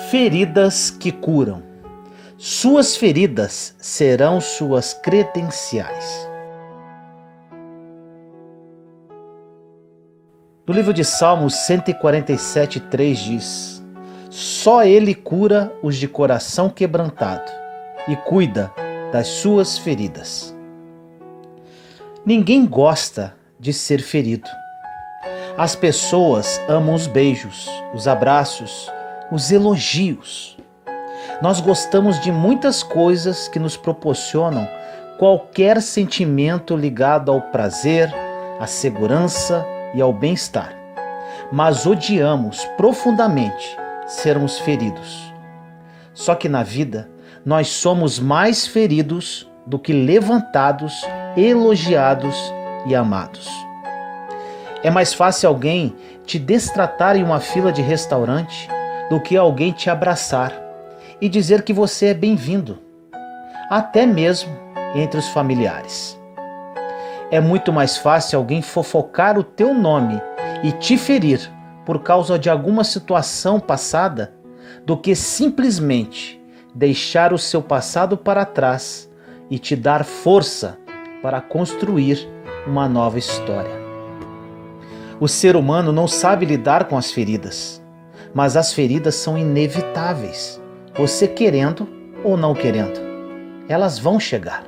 Feridas que curam. Suas feridas serão suas credenciais. No livro de Salmos 147:3 diz: Só Ele cura os de coração quebrantado e cuida das suas feridas. Ninguém gosta de ser ferido. As pessoas amam os beijos, os abraços, os elogios. Nós gostamos de muitas coisas que nos proporcionam qualquer sentimento ligado ao prazer, à segurança e ao bem-estar. Mas odiamos profundamente sermos feridos. Só que na vida, nós somos mais feridos do que levantados, elogiados e amados. É mais fácil alguém te destratar em uma fila de restaurante do que alguém te abraçar e dizer que você é bem-vindo, até mesmo entre os familiares. É muito mais fácil alguém fofocar o teu nome e te ferir por causa de alguma situação passada do que simplesmente deixar o seu passado para trás e te dar força para construir uma nova história. O ser humano não sabe lidar com as feridas, mas as feridas são inevitáveis. Você querendo ou não querendo, elas vão chegar.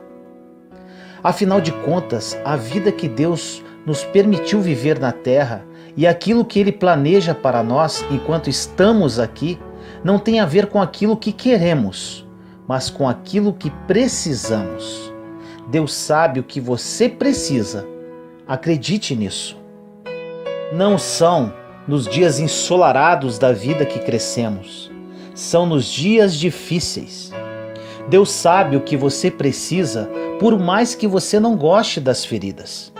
Afinal de contas, a vida que Deus nos permitiu viver na Terra e aquilo que Ele planeja para nós enquanto estamos aqui, não tem a ver com aquilo que queremos, mas com aquilo que precisamos. Deus sabe o que você precisa. Acredite nisso. Não são nos dias ensolarados da vida que crescemos. São nos dias difíceis. Deus sabe o que você precisa, por mais que você não goste das feridas.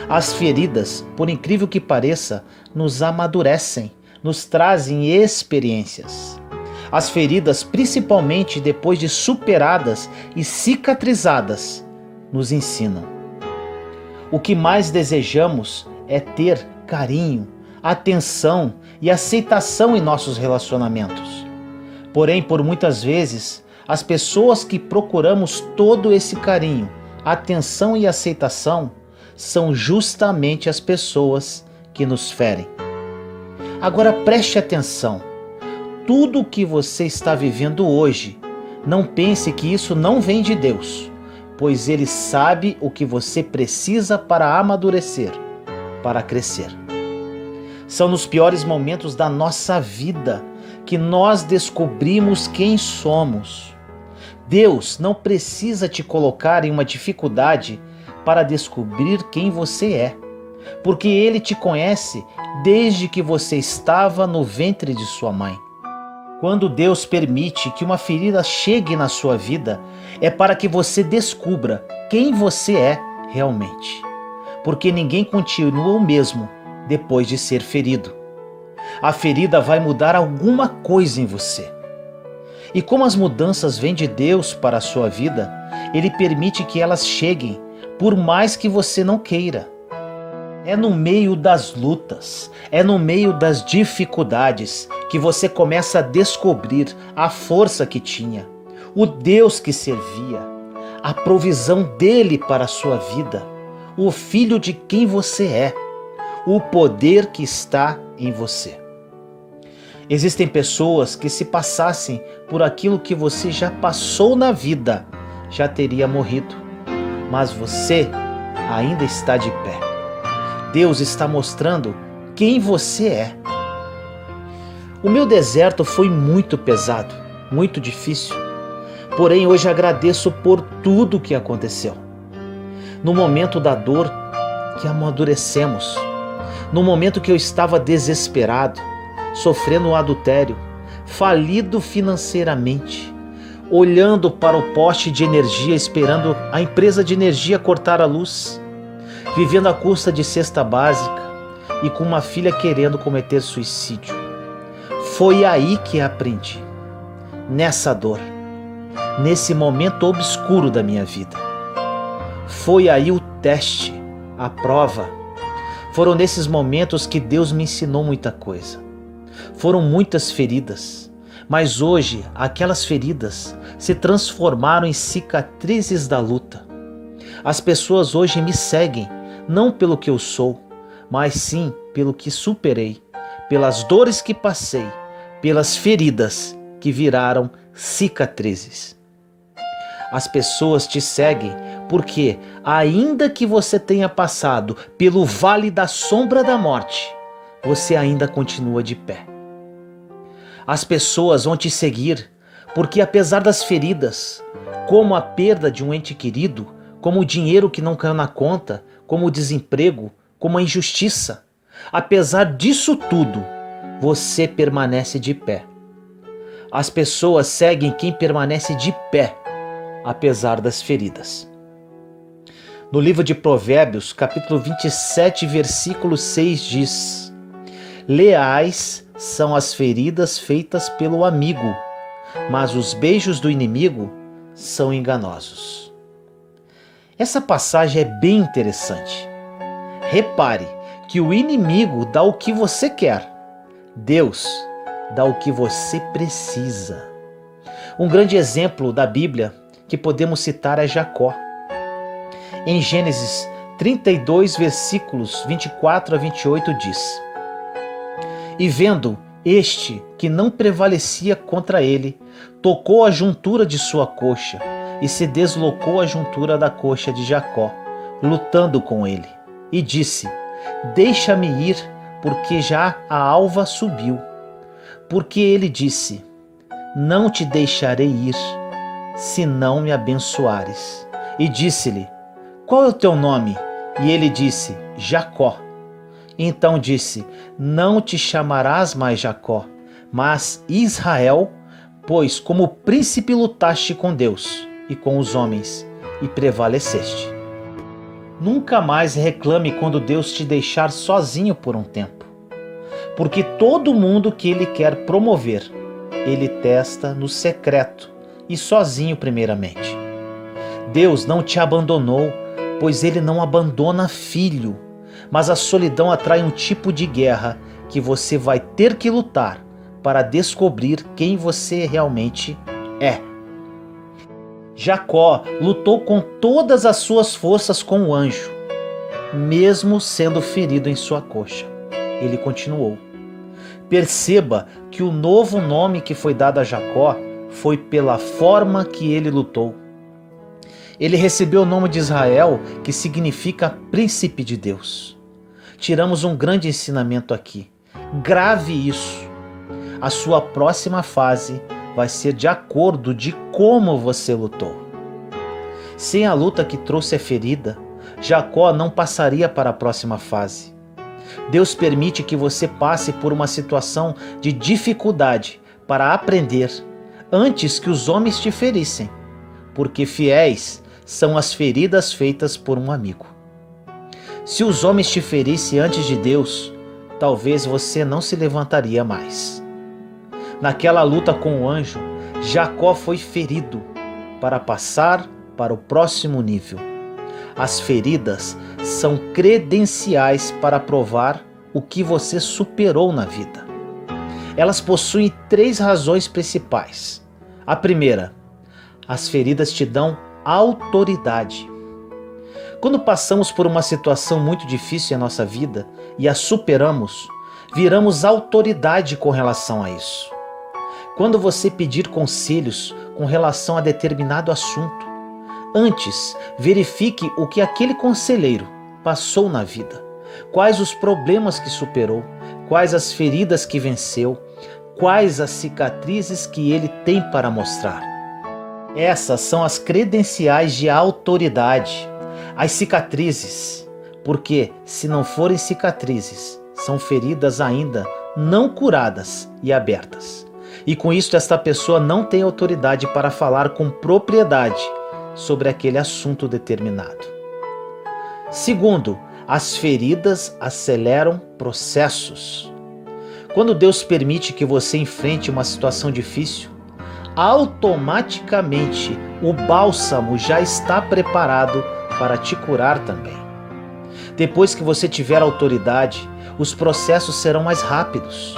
As feridas, por incrível que pareça, nos amadurecem, nos trazem experiências. As feridas, principalmente depois de superadas e cicatrizadas, nos ensinam. O que mais desejamos é ter carinho, atenção e aceitação em nossos relacionamentos. Porém, por muitas vezes, as pessoas que procuramos todo esse carinho, atenção e aceitação são justamente as pessoas que nos ferem. Agora preste atenção. Tudo o que você está vivendo hoje, não pense que isso não vem de Deus, pois Ele sabe o que você precisa para amadurecer, para crescer. São nos piores momentos da nossa vida que nós descobrimos quem somos. Deus não precisa te colocar em uma dificuldade para descobrir quem você é, porque Ele te conhece desde que você estava no ventre de sua mãe. Quando Deus permite que uma ferida chegue na sua vida, é para que você descubra quem você é realmente, porque ninguém continua o mesmo depois de ser ferido. A ferida vai mudar alguma coisa em você. E como as mudanças vêm de Deus para a sua vida, Ele permite que elas cheguem, por mais que você não queira. É no meio das lutas, é no meio das dificuldades que você começa a descobrir a força que tinha, o Deus que servia, a provisão dele para a sua vida, o filho de quem você é, o poder que está em você. Existem pessoas que, se passassem por aquilo que você já passou na vida, já teria morrido, mas você ainda está de pé. Deus está mostrando quem você é. O meu deserto foi muito pesado, muito difícil, porém hoje agradeço por tudo que aconteceu. No momento da dor que amadurecemos, no momento que eu estava desesperado, sofrendo um adultério, falido financeiramente, olhando para o poste de energia, esperando a empresa de energia cortar a luz, vivendo à custa de cesta básica e com uma filha querendo cometer suicídio. Foi aí que aprendi, nessa dor, nesse momento obscuro da minha vida. Foi aí o teste, a prova. Foram nesses momentos que Deus me ensinou muita coisa. Foram muitas feridas, Mas hoje, aquelas feridas se transformaram em cicatrizes da luta. As pessoas hoje me seguem, não pelo que eu sou, mas sim pelo que superei, pelas dores que passei, pelas feridas que viraram cicatrizes. As pessoas te seguem porque, ainda que você tenha passado pelo vale da sombra da morte, você ainda continua de pé. As pessoas vão te seguir porque, apesar das feridas, como a perda de um ente querido, como o dinheiro que não caiu na conta, como o desemprego, como a injustiça, apesar disso tudo, você permanece de pé. As pessoas seguem quem permanece de pé, apesar das feridas. No livro de Provérbios, capítulo 27, versículo 6 diz: leais são as feridas feitas pelo amigo, mas os beijos do inimigo são enganosos. Essa passagem é bem interessante. Repare que o inimigo dá o que você quer, Deus dá o que você precisa. Um grande exemplo da Bíblia que podemos citar é Jacó. Em Gênesis 32, versículos 24 a 28 diz: e vendo este que não prevalecia contra ele, tocou a juntura de sua coxa e se deslocou a juntura da coxa de Jacó, lutando com ele. E disse: deixa-me ir, porque já a alva subiu. Porque ele disse: não te deixarei ir, se não me abençoares. E disse-lhe: qual é o teu nome? E ele disse: Jacó. Então disse: não te chamarás mais Jacó, mas Israel, pois como príncipe lutaste com Deus e com os homens, e prevaleceste. Nunca mais reclame quando Deus te deixar sozinho por um tempo, porque todo mundo que Ele quer promover, Ele testa no secreto e sozinho primeiramente. Deus não te abandonou, pois Ele não abandona filho, mas a solidão atrai um tipo de guerra que você vai ter que lutar para descobrir quem você realmente é. Jacó lutou com todas as suas forças com o anjo, mesmo sendo ferido em sua coxa. Ele continuou. Perceba que o novo nome que foi dado a Jacó foi pela forma que ele lutou. Ele recebeu o nome de Israel, que significa príncipe de Deus. Tiramos um grande ensinamento aqui. Grave isso. A sua próxima fase vai ser de acordo de como você lutou. Sem a luta que trouxe a ferida, Jacó não passaria para a próxima fase. Deus permite que você passe por uma situação de dificuldade para aprender antes que os homens te ferissem, porque fiéis são as feridas feitas por um amigo. Se os homens te ferissem antes de Deus, talvez você não se levantaria mais. Naquela luta com o anjo, Jacó foi ferido para passar para o próximo nível. As feridas são credenciais para provar o que você superou na vida. Elas possuem 3 razões principais. A primeira, as feridas te dão autoridade. Quando passamos por uma situação muito difícil em nossa vida e a superamos, viramos autoridade com relação a isso. Quando você pedir conselhos com relação a determinado assunto, antes verifique o que aquele conselheiro passou na vida, quais os problemas que superou, quais as feridas que venceu, quais as cicatrizes que ele tem para mostrar. Essas são as credenciais de autoridade, as cicatrizes, porque se não forem cicatrizes, são feridas ainda não curadas e abertas. E com isso esta pessoa não tem autoridade para falar com propriedade sobre aquele assunto determinado. Segundo, as feridas aceleram processos. Quando Deus permite que você enfrente uma situação difícil, automaticamente o bálsamo já está preparado para te curar também. Depois que você tiver autoridade, os processos serão mais rápidos.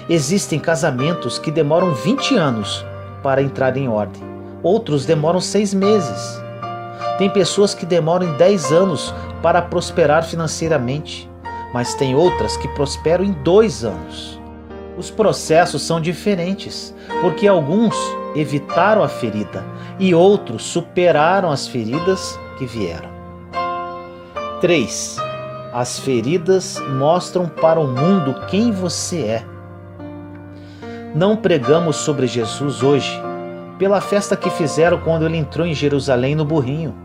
Existem casamentos que demoram 20 anos para entrar em ordem. Outros demoram 6 meses. Tem pessoas que demoram 10 anos para prosperar financeiramente, mas tem outras que prosperam em 2 anos. Os processos são diferentes, porque alguns evitaram a ferida e outros superaram as feridas que vieram. 3. As feridas mostram para o mundo quem você é. Não pregamos sobre Jesus hoje pela festa que fizeram quando ele entrou em Jerusalém no burrinho,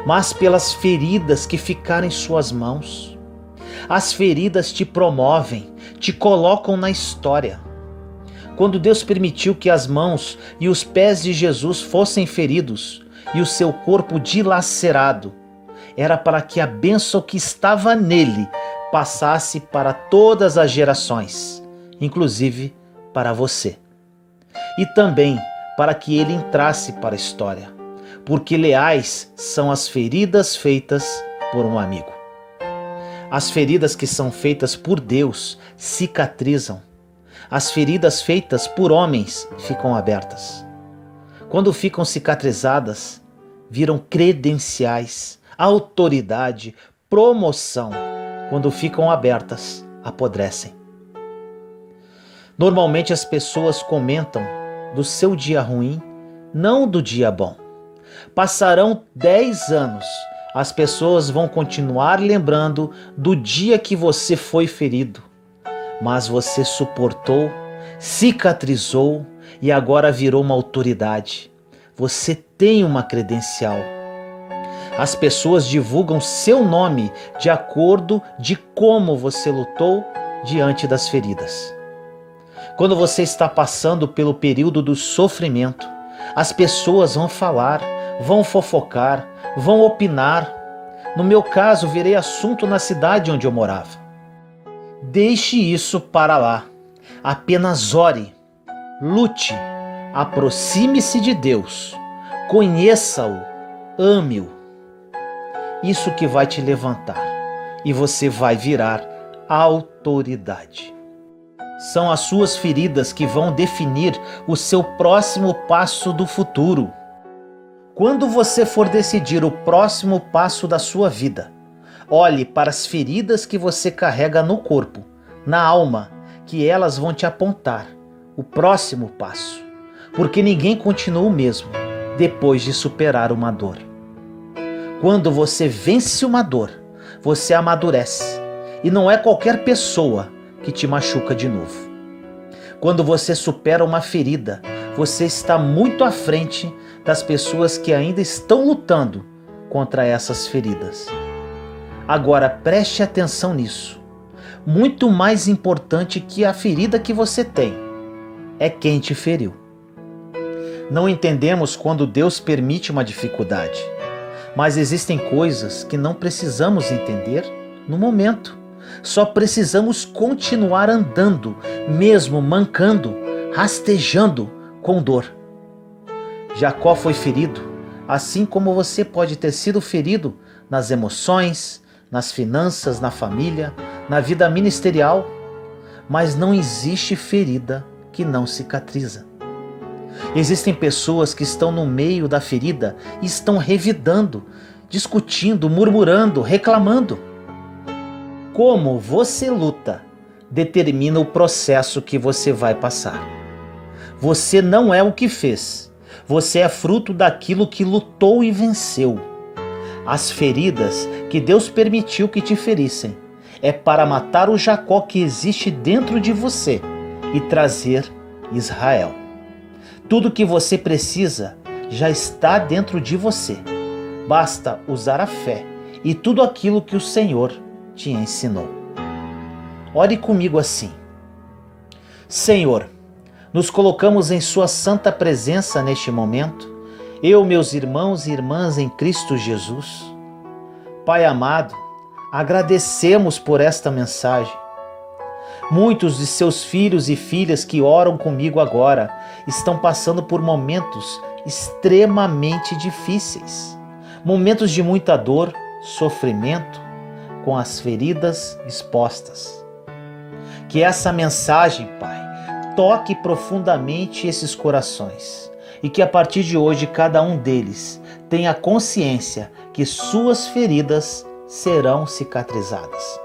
mas pelas feridas que ficaram em suas mãos. As feridas te promovem, te colocam na história. Quando Deus permitiu que as mãos e os pés de Jesus fossem feridos e o seu corpo dilacerado, era para que a bênção que estava nele passasse para todas as gerações, inclusive para você. E também para que ele entrasse para a história, porque leais são as feridas feitas por um amigo. As feridas que são feitas por Deus cicatrizam. As feridas feitas por homens ficam abertas. Quando ficam cicatrizadas, viram credenciais, autoridade, promoção. Quando ficam abertas, apodrecem. Normalmente as pessoas comentam do seu dia ruim, não do dia bom. Passarão 10 anos, as pessoas vão continuar lembrando do dia que você foi ferido, mas você suportou, cicatrizou e agora virou uma autoridade. Você tem uma credencial. As pessoas divulgam seu nome de acordo de como você lutou diante das feridas. Quando você está passando pelo período do sofrimento, as pessoas vão falar, vão fofocar, vão opinar. No meu caso, virei assunto na cidade onde eu morava. Deixe isso para lá. Apenas ore, lute, aproxime-se de Deus, conheça-o, ame-o. Isso que vai te levantar e você vai virar autoridade. São as suas feridas que vão definir o seu próximo passo do futuro. Quando você for decidir o próximo passo da sua vida, olhe para as feridas que você carrega no corpo, na alma, que elas vão te apontar o próximo passo, porque ninguém continua o mesmo depois de superar uma dor. Quando você vence uma dor, você amadurece, e não é qualquer pessoa que te machuca de novo. Quando você supera uma ferida, você está muito à frente das pessoas que ainda estão lutando contra essas feridas. Agora preste atenção nisso. Muito mais importante que a ferida que você tem é quem te feriu. Não entendemos quando Deus permite uma dificuldade, mas existem coisas que não precisamos entender no momento. Só precisamos continuar andando, mesmo mancando, rastejando com dor. Jacó foi ferido, assim como você pode ter sido ferido nas emoções, nas finanças, na família, na vida ministerial, mas não existe ferida que não cicatriza. Existem pessoas que estão no meio da ferida e estão revidando, discutindo, murmurando, reclamando. Como você luta determina o processo que você vai passar. Você não é o que fez, você é fruto daquilo que lutou e venceu. As feridas que Deus permitiu que te ferissem é para matar o Jacó que existe dentro de você e trazer Israel. Tudo que você precisa já está dentro de você. Basta usar a fé e tudo aquilo que o Senhor te ensinou. Ore comigo assim: Senhor, nos colocamos em sua santa presença neste momento, eu, meus irmãos e irmãs em Cristo Jesus. Pai amado, agradecemos por esta mensagem. Muitos de seus filhos e filhas que oram comigo agora estão passando por momentos extremamente difíceis, momentos de muita dor, sofrimento, com as feridas expostas. Que essa mensagem, Pai, toque profundamente esses corações e que a partir de hoje cada um deles tenha consciência que suas feridas serão cicatrizadas.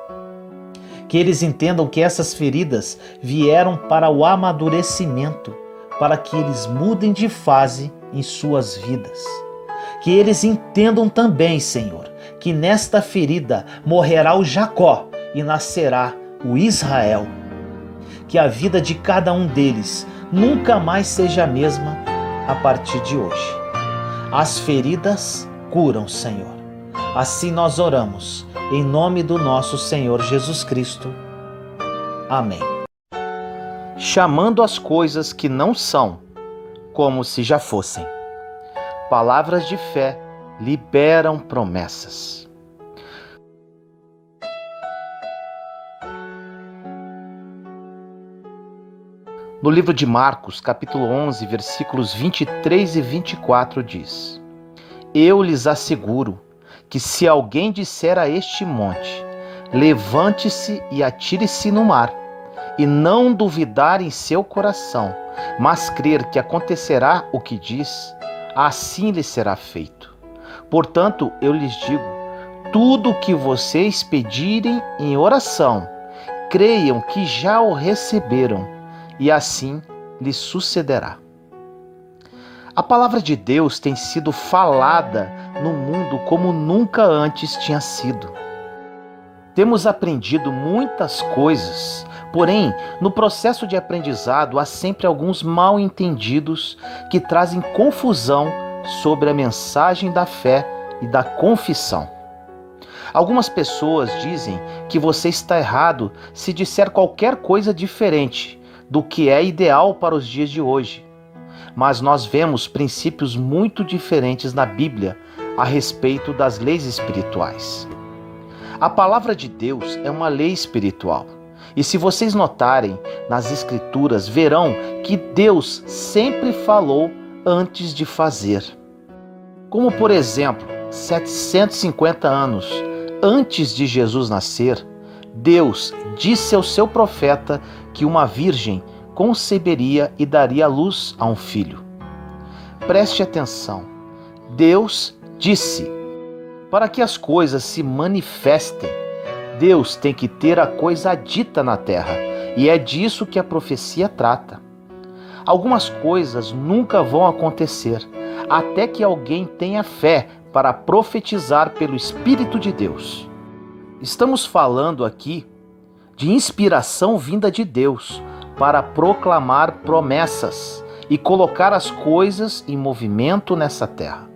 Que eles entendam que essas feridas vieram para o amadurecimento, para que eles mudem de fase em suas vidas. Que eles entendam também, Senhor, que nesta ferida morrerá o Jacó e nascerá o Israel. Que a vida de cada um deles nunca mais seja a mesma a partir de hoje. As feridas curam, Senhor. Assim nós oramos, em nome do nosso Senhor Jesus Cristo. Amém. Chamando as coisas que não são, como se já fossem. Palavras de fé liberam promessas. No livro de Marcos, capítulo 11, versículos 23 e 24 diz: Eu lhes asseguro que se alguém disser a este monte, levante-se e atire-se no mar, e não duvidar em seu coração, mas crer que acontecerá o que diz, assim lhe será feito. Portanto, eu lhes digo, tudo o que vocês pedirem em oração, creiam que já o receberam, e assim lhes sucederá. A palavra de Deus tem sido falada no mundo como nunca antes tinha sido. Temos aprendido muitas coisas, porém, no processo de aprendizado há sempre alguns mal-entendidos que trazem confusão sobre a mensagem da fé e da confissão. Algumas pessoas dizem que você está errado se disser qualquer coisa diferente do que é ideal para os dias de hoje. Mas nós vemos princípios muito diferentes na Bíblia a respeito das leis espirituais. A palavra de Deus é uma lei espiritual. E se vocês notarem nas Escrituras, verão que Deus sempre falou antes de fazer. Como, por exemplo, 750 anos antes de Jesus nascer, Deus disse ao seu profeta que uma virgem conceberia e daria luz a um filho. Preste atenção. Deus disse: para que as coisas se manifestem, Deus tem que ter a coisa dita na terra, e é disso que a profecia trata. Algumas coisas nunca vão acontecer, até que alguém tenha fé para profetizar pelo Espírito de Deus. Estamos falando aqui de inspiração vinda de Deus para proclamar promessas e colocar as coisas em movimento nessa terra.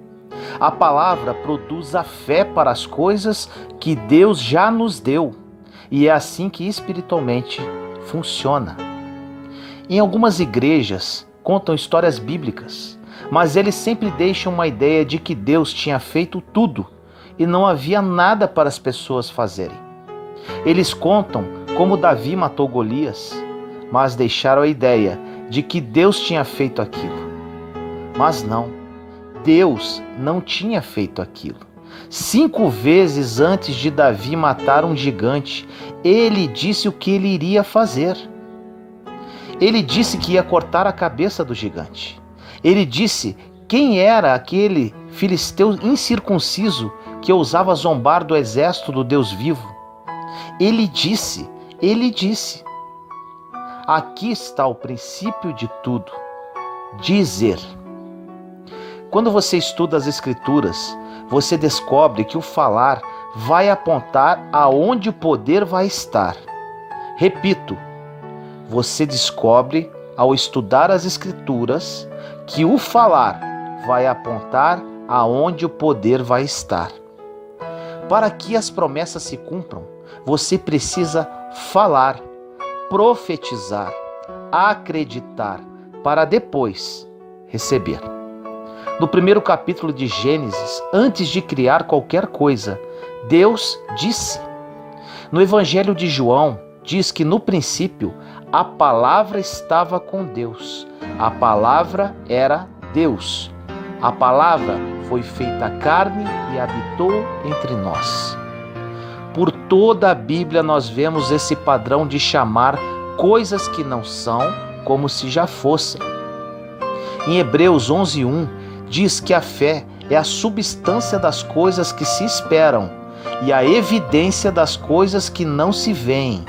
A palavra produz a fé para as coisas que Deus já nos deu, e é assim que espiritualmente funciona. Em algumas igrejas contam histórias bíblicas, mas eles sempre deixam uma ideia de que Deus tinha feito tudo e não havia nada para as pessoas fazerem. Eles contam como Davi matou Golias, mas deixaram a ideia de que Deus tinha feito aquilo. Mas não, Deus não tinha feito aquilo. 5 vezes antes de Davi matar um gigante, ele disse o que ele iria fazer. Ele disse que ia cortar a cabeça do gigante. Ele disse quem era aquele filisteu incircunciso que ousava zombar do exército do Deus vivo. Ele disse. Aqui está o princípio de tudo: dizer. Quando você estuda as Escrituras, você descobre que o falar vai apontar aonde o poder vai estar. Repito, você descobre ao estudar as Escrituras que o falar vai apontar aonde o poder vai estar. Para que as promessas se cumpram, você precisa falar, profetizar, acreditar, para depois receber. No primeiro capítulo de Gênesis, antes de criar qualquer coisa, Deus disse. No Evangelho de João, diz que no princípio a palavra estava com Deus. A palavra era Deus. A palavra foi feita carne e habitou entre nós. Por toda a Bíblia nós vemos esse padrão de chamar coisas que não são como se já fossem. Em Hebreus 11:1 diz que a fé é a substância das coisas que se esperam e a evidência das coisas que não se veem.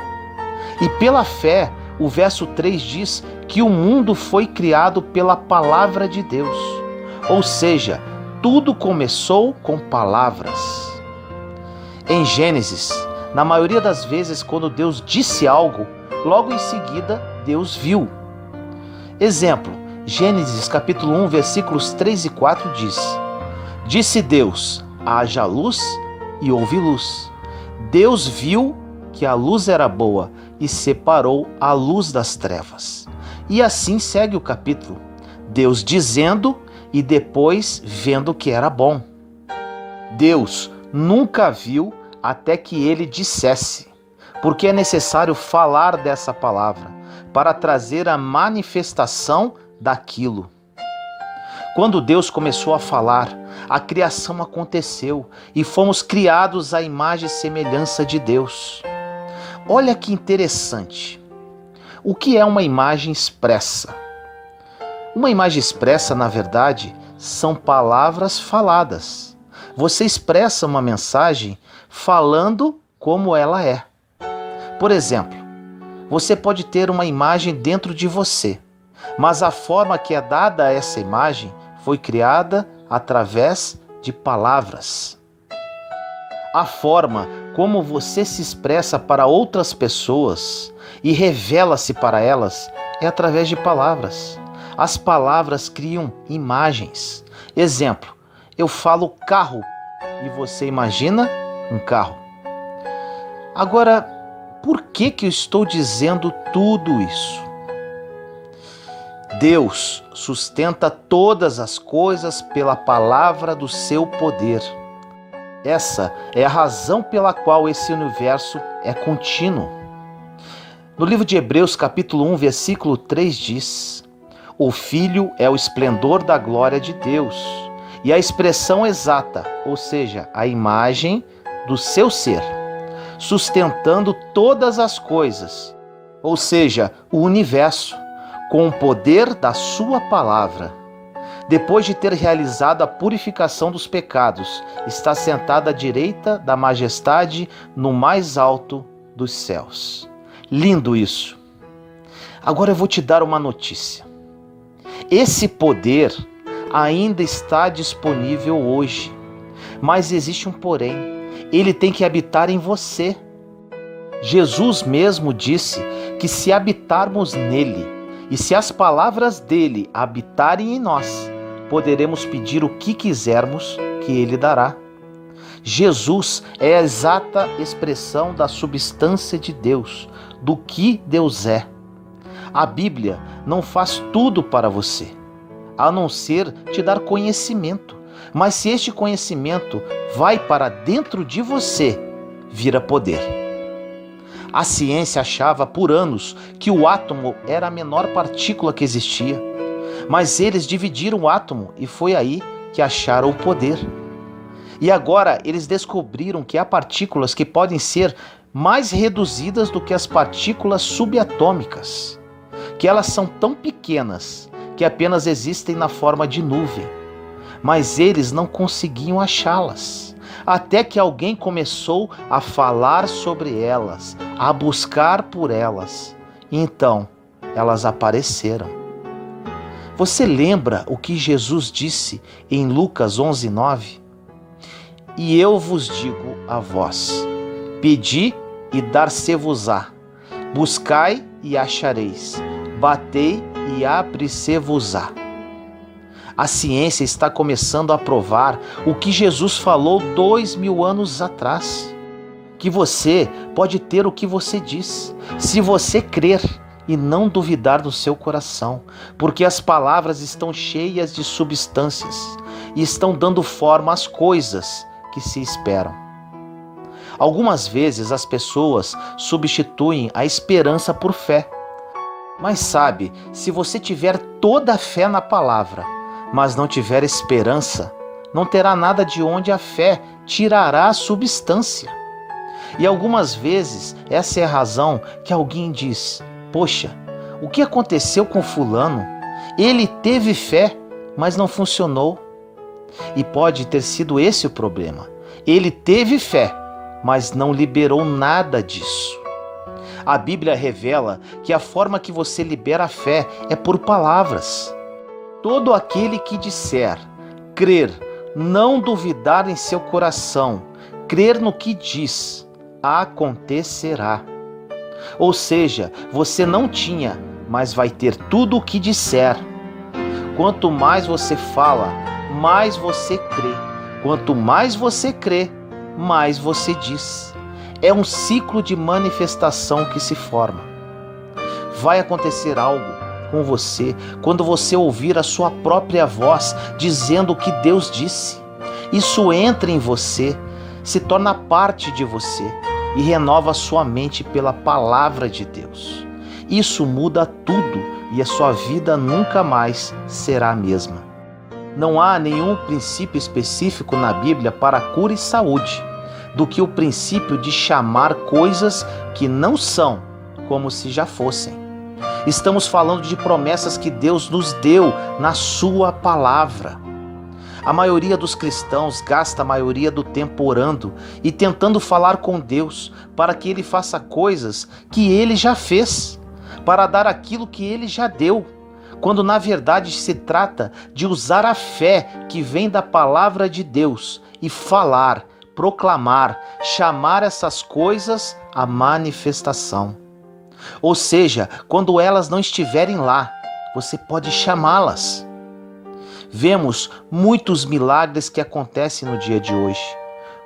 E pela fé, o verso 3 diz que o mundo foi criado pela palavra de Deus. Ou seja, tudo começou com palavras. Em Gênesis, na maioria das vezes, quando Deus disse algo, logo em seguida, Deus viu. Exemplo, Gênesis capítulo 1, versículos 3 e 4 diz: Disse Deus, haja luz, e houve luz. Deus viu que a luz era boa e separou a luz das trevas. E assim segue o capítulo, Deus dizendo e depois vendo que era bom. Deus nunca viu até que ele dissesse, porque é necessário falar dessa palavra para trazer a manifestação daquilo. Quando Deus começou a falar, a criação aconteceu e fomos criados à imagem e semelhança de Deus. Olha que interessante. O que é uma imagem expressa? Uma imagem expressa, na verdade, são palavras faladas. Você expressa uma mensagem falando como ela é. Por exemplo, você pode ter uma imagem dentro de você, mas a forma que é dada a essa imagem foi criada através de palavras. A forma como você se expressa para outras pessoas e revela-se para elas é através de palavras. As palavras criam imagens. Exemplo, eu falo carro e você imagina um carro. Agora, por que eu estou dizendo tudo isso? Deus sustenta todas as coisas pela palavra do seu poder. Essa é a razão pela qual esse universo é contínuo. No livro de Hebreus, capítulo 1, versículo 3 diz: O Filho é o esplendor da glória de Deus e a expressão exata, ou seja, a imagem do seu ser, sustentando todas as coisas, ou seja, o universo, com o poder da sua palavra. Depois de ter realizado a purificação dos pecados, está sentado à direita da majestade no mais alto dos céus. Lindo isso. Agora eu vou te dar uma notícia. Esse poder ainda está disponível hoje, mas existe um porém. Ele tem que habitar em você. Jesus mesmo disse que se habitarmos nele, e se as palavras dele habitarem em nós, poderemos pedir o que quisermos que ele dará. Jesus é a exata expressão da substância de Deus, do que Deus é. A Bíblia não faz tudo para você, a não ser te dar conhecimento. Mas se este conhecimento vai para dentro de você, vira poder. A ciência achava por anos que o átomo era a menor partícula que existia, mas eles dividiram o átomo e foi aí que acharam o poder. E agora eles descobriram que há partículas que podem ser mais reduzidas do que as partículas subatômicas, que elas são tão pequenas que apenas existem na forma de nuvem, mas eles não conseguiam achá-las. Até que alguém começou a falar sobre elas, a buscar por elas. Então, elas apareceram. Você lembra o que Jesus disse em Lucas 11:9? E eu vos digo a vós, pedi e dar-se-vos-á, buscai e achareis, batei e abre-se-vos-á. A ciência está começando a provar o que Jesus falou 2000 anos atrás. Que você pode ter o que você diz, se você crer e não duvidar no seu coração, porque as palavras estão cheias de substâncias e estão dando forma às coisas que se esperam. Algumas vezes as pessoas substituem a esperança por fé. Mas sabe, se você tiver toda a fé na palavra, mas não tiver esperança, não terá nada de onde a fé tirará a substância. E algumas vezes essa é a razão que alguém diz: poxa, O que aconteceu com fulano? Ele teve fé, mas não funcionou. E pode ter sido esse o problema. Ele teve fé, mas não liberou nada disso. A Bíblia revela que a forma que você libera a fé é por palavras. Todo aquele que disser, crer, não duvidar em seu coração, crer no que diz, acontecerá. Ou seja, você não tinha, mas vai ter tudo o que disser. Quanto mais você fala, mais você crê. Quanto mais você crê, mais você diz. É um ciclo de manifestação que se forma. Vai acontecer algo com você quando você ouvir a sua própria voz dizendo o que Deus disse. Isso entra em você, se torna parte de você e renova a sua mente pela palavra de Deus. Isso muda tudo e a sua vida nunca mais será a mesma. Não há nenhum princípio específico na Bíblia para cura e saúde do que o princípio de chamar coisas que não são como se já fossem. Estamos falando de promessas que Deus nos deu na sua palavra. A maioria dos cristãos gasta a maioria do tempo orando e tentando falar com Deus para que Ele faça coisas que Ele já fez, para dar aquilo que Ele já deu, quando na verdade se trata de usar a fé que vem da palavra de Deus e falar, proclamar, chamar essas coisas à manifestação. Ou seja, quando elas não estiverem lá, você pode chamá-las. Vemos muitos milagres que acontecem no dia de hoje.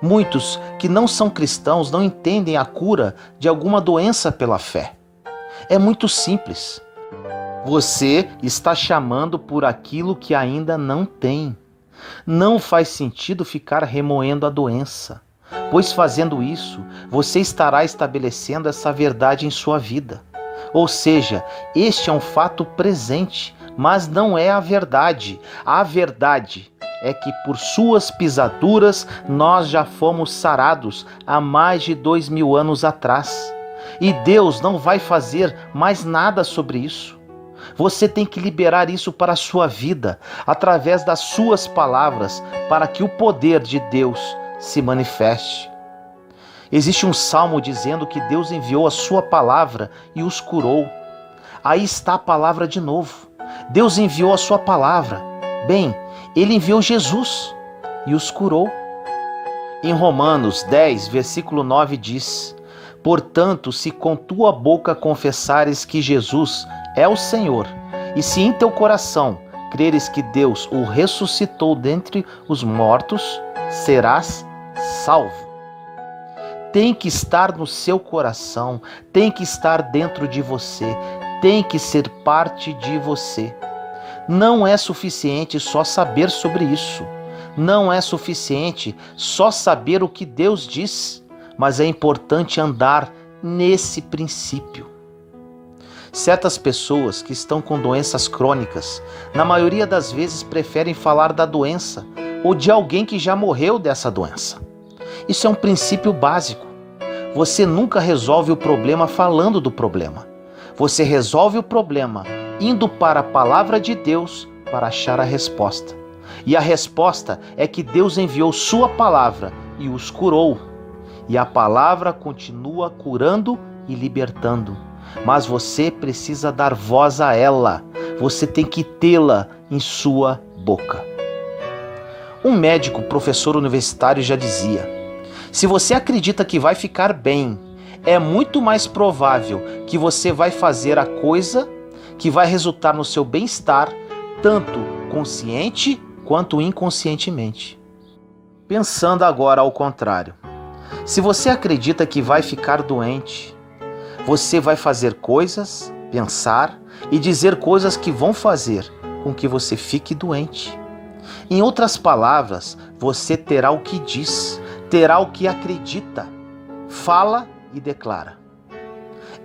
Muitos que não são cristãos não entendem a cura de alguma doença pela fé. É muito simples. Você está chamando por aquilo que ainda não tem. Não faz sentido ficar remoendo a doença, pois fazendo isso, você estará estabelecendo essa verdade em sua vida. Ou seja, este é um fato presente, mas não é a verdade. A verdade é que por suas pisaduras nós já fomos sarados há mais de 2000 anos atrás. E Deus não vai fazer mais nada sobre isso. Você tem que liberar isso para a sua vida, através das suas palavras, para que o poder de Deus se manifeste. Existe um salmo dizendo que Deus enviou a sua palavra e os curou. Aí está a palavra de novo. Deus enviou a sua palavra. Bem, Ele enviou Jesus e os curou. Em Romanos 10, versículo 9 diz: portanto, se com tua boca confessares que Jesus é o Senhor, e se em teu coração creres que Deus o ressuscitou dentre os mortos, serás salvo. Tem que estar no seu coração, tem que estar dentro de você, tem que ser parte de você. Não é suficiente só saber sobre isso. Não é suficiente só saber o que Deus diz, mas é importante andar nesse princípio. Certas pessoas que estão com doenças crônicas, na maioria das vezes preferem falar da doença ou de alguém que já morreu dessa doença. Isso é um princípio básico. Você nunca resolve o problema falando do problema. Você resolve o problema indo para a palavra de Deus para achar a resposta. E a resposta é que Deus enviou sua palavra e os curou. E a palavra continua curando e libertando. Mas você precisa dar voz a ela. Você tem que tê-la em sua boca. Um médico, professor universitário, já dizia: se você acredita que vai ficar bem, é muito mais provável que você vai fazer a coisa que vai resultar no seu bem-estar, tanto consciente quanto inconscientemente. Pensando agora ao contrário. Se você acredita que vai ficar doente, você vai fazer coisas, pensar e dizer coisas que vão fazer com que você fique doente. Em outras palavras, você terá o que diz, terá o que acredita, fala e declara.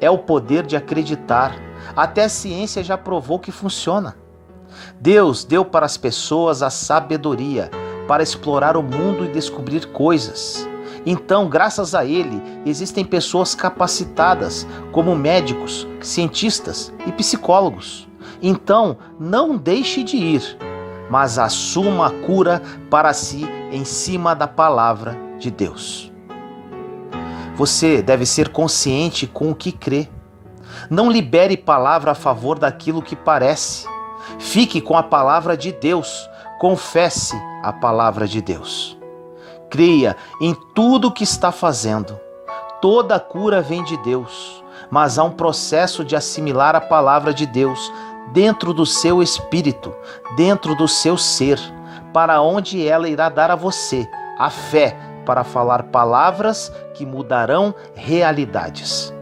É o poder de acreditar. Até a ciência já provou que funciona. Deus deu para as pessoas a sabedoria para explorar o mundo e descobrir coisas. Então, graças a ele, existem pessoas capacitadas, como médicos, cientistas e psicólogos. Então, não deixe de ir, mas assuma a cura para si em cima da palavra de Deus. Você deve ser consciente com o que crê. Não libere palavra a favor daquilo que parece. Fique com a palavra de Deus. Confesse a palavra de Deus. Creia em tudo o que está fazendo. Toda cura vem de Deus, mas há um processo de assimilar a palavra de Deus dentro do seu espírito, dentro do seu ser, para onde ela irá dar a você a fé para falar palavras que mudarão realidades.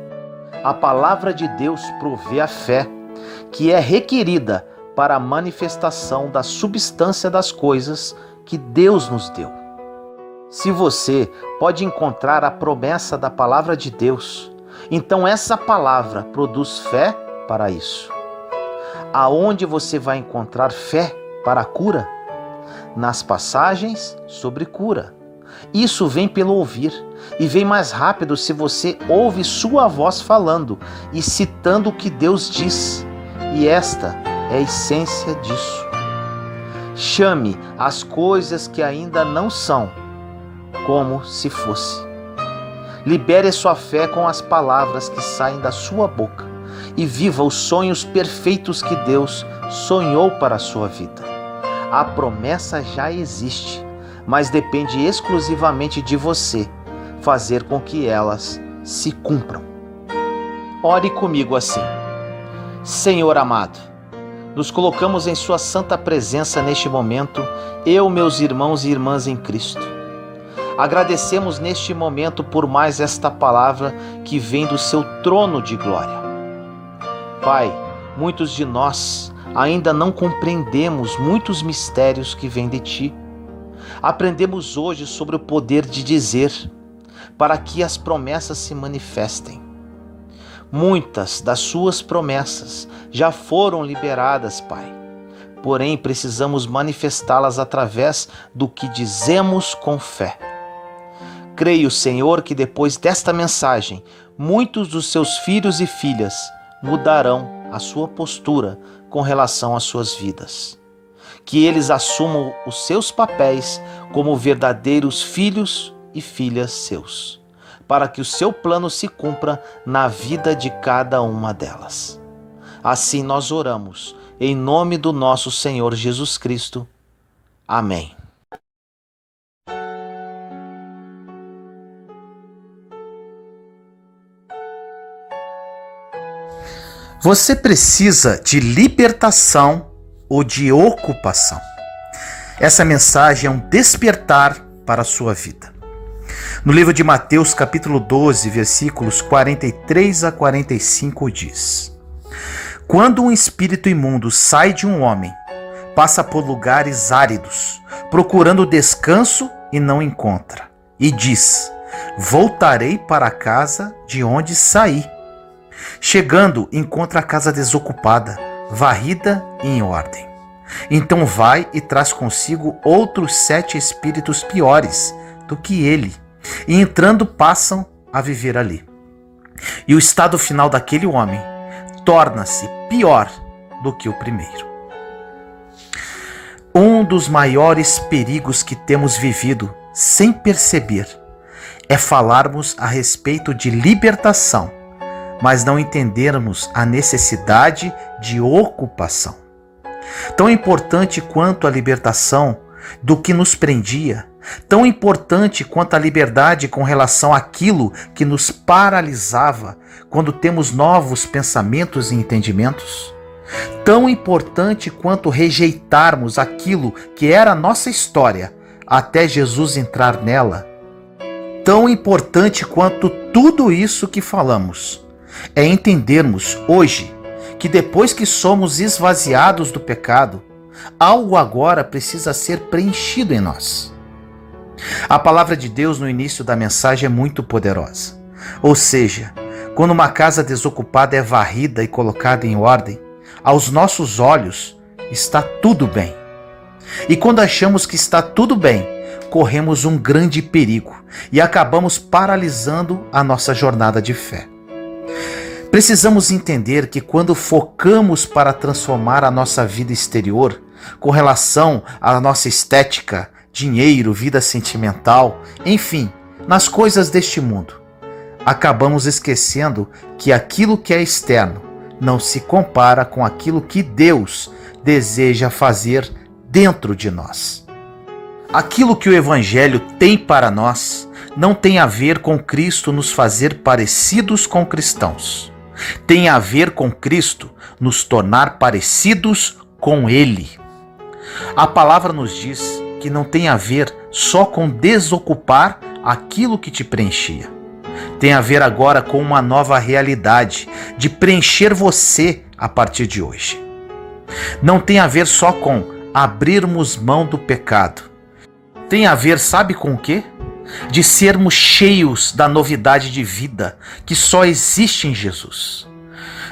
A palavra de Deus provê a fé, que é requerida para a manifestação da substância das coisas que Deus nos deu. Se você pode encontrar a promessa da palavra de Deus, então essa palavra produz fé para isso. Aonde você vai encontrar fé para a cura? Nas passagens sobre cura. Isso vem pelo ouvir, e vem mais rápido se você ouve sua voz falando e citando o que Deus diz. E esta é a essência disso. Chame as coisas que ainda não são, como se fosse. Libere sua fé com as palavras que saem da sua boca e viva os sonhos perfeitos que Deus sonhou para a sua vida. A promessa já existe, mas depende exclusivamente de você fazer com que elas se cumpram. Ore comigo assim: Senhor amado, nos colocamos em sua santa presença neste momento, eu, meus irmãos e irmãs em Cristo. Agradecemos neste momento por mais esta palavra que vem do seu trono de glória. Pai, muitos de nós ainda não compreendemos muitos mistérios que vêm de Ti. Aprendemos hoje sobre o poder de dizer, para que as promessas se manifestem. Muitas das suas promessas já foram liberadas, Pai. Porém, precisamos manifestá-las através do que dizemos com fé. Creio, Senhor, que depois desta mensagem, muitos dos seus filhos e filhas mudarão a sua postura com relação às suas vidas. Que eles assumam os seus papéis como verdadeiros filhos e filhas seus, para que o seu plano se cumpra na vida de cada uma delas. Assim nós oramos, em nome do nosso Senhor Jesus Cristo. Amém. Você precisa de libertação ou de ocupação? Essa mensagem é um despertar para a sua vida. No livro de Mateus, capítulo 12, versículos 43 a 45 diz: Quando um espírito imundo sai de um homem, passa por lugares áridos, procurando descanso e não encontra. E diz: Voltarei para a casa de onde saí. Chegando, encontra a casa desocupada, varrida e em ordem. Então vai e traz consigo outros 7 espíritos piores do que ele, e entrando passam a viver ali. E o estado final daquele homem torna-se pior do que o primeiro. Um dos maiores perigos que temos vivido sem perceber é falarmos a respeito de libertação, mas não entendermos a necessidade de ocupação. Tão importante quanto a libertação do que nos prendia, tão importante quanto a liberdade com relação àquilo que nos paralisava quando temos novos pensamentos e entendimentos, tão importante quanto rejeitarmos aquilo que era a nossa história até Jesus entrar nela, tão importante quanto tudo isso que falamos é entendermos hoje que depois que somos esvaziados do pecado, algo agora precisa ser preenchido em nós. A palavra de Deus no início da mensagem é muito poderosa. Ou seja, quando uma casa desocupada é varrida e colocada em ordem, aos nossos olhos está tudo bem. E quando achamos que está tudo bem, corremos um grande perigo e acabamos paralisando a nossa jornada de fé. Precisamos entender que quando focamos para transformar a nossa vida exterior, com relação à nossa estética, dinheiro, vida sentimental, enfim, nas coisas deste mundo, acabamos esquecendo que aquilo que é externo não se compara com aquilo que Deus deseja fazer dentro de nós. Aquilo que o Evangelho tem para nós não tem a ver com Cristo nos fazer parecidos com cristãos. Tem a ver com Cristo nos tornar parecidos com Ele. A palavra nos diz que não tem a ver só com desocupar aquilo que te preenchia. Tem a ver agora com uma nova realidade de preencher você a partir de hoje. Não tem a ver só com abrirmos mão do pecado. Tem a ver, sabe com o quê? De sermos cheios da novidade de vida que só existe em Jesus.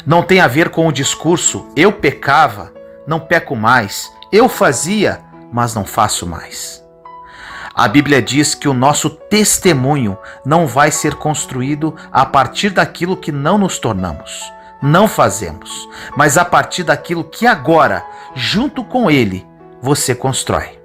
Não tem a ver com o discurso, eu pecava, não peco mais, eu fazia, mas não faço mais. A Bíblia diz que o nosso testemunho não vai ser construído a partir daquilo que não nos tornamos, não fazemos, mas a partir daquilo que agora, junto com Ele, você constrói.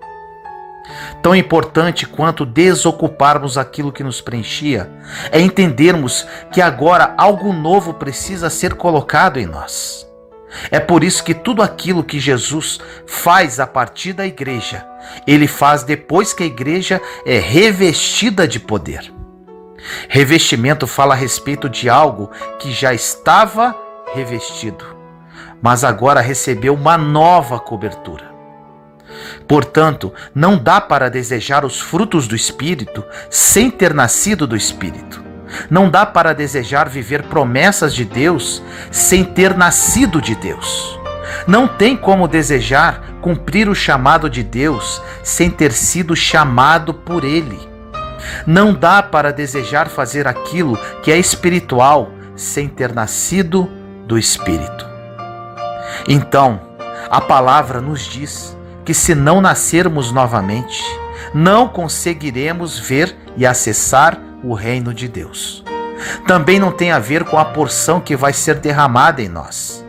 Tão importante quanto desocuparmos aquilo que nos preenchia é entendermos que agora algo novo precisa ser colocado em nós. É por isso que tudo aquilo que Jesus faz a partir da igreja, Ele faz depois que a igreja é revestida de poder. Revestimento fala a respeito de algo que já estava revestido, mas agora recebeu uma nova cobertura. Portanto, não dá para desejar os frutos do Espírito sem ter nascido do Espírito. Não dá para desejar viver promessas de Deus sem ter nascido de Deus. Não tem como desejar cumprir o chamado de Deus sem ter sido chamado por Ele. Não dá para desejar fazer aquilo que é espiritual sem ter nascido do Espírito. Então, a palavra nos diz que se não nascermos novamente, não conseguiremos ver e acessar o reino de Deus. Também não tem a ver com a porção que vai ser derramada em nós,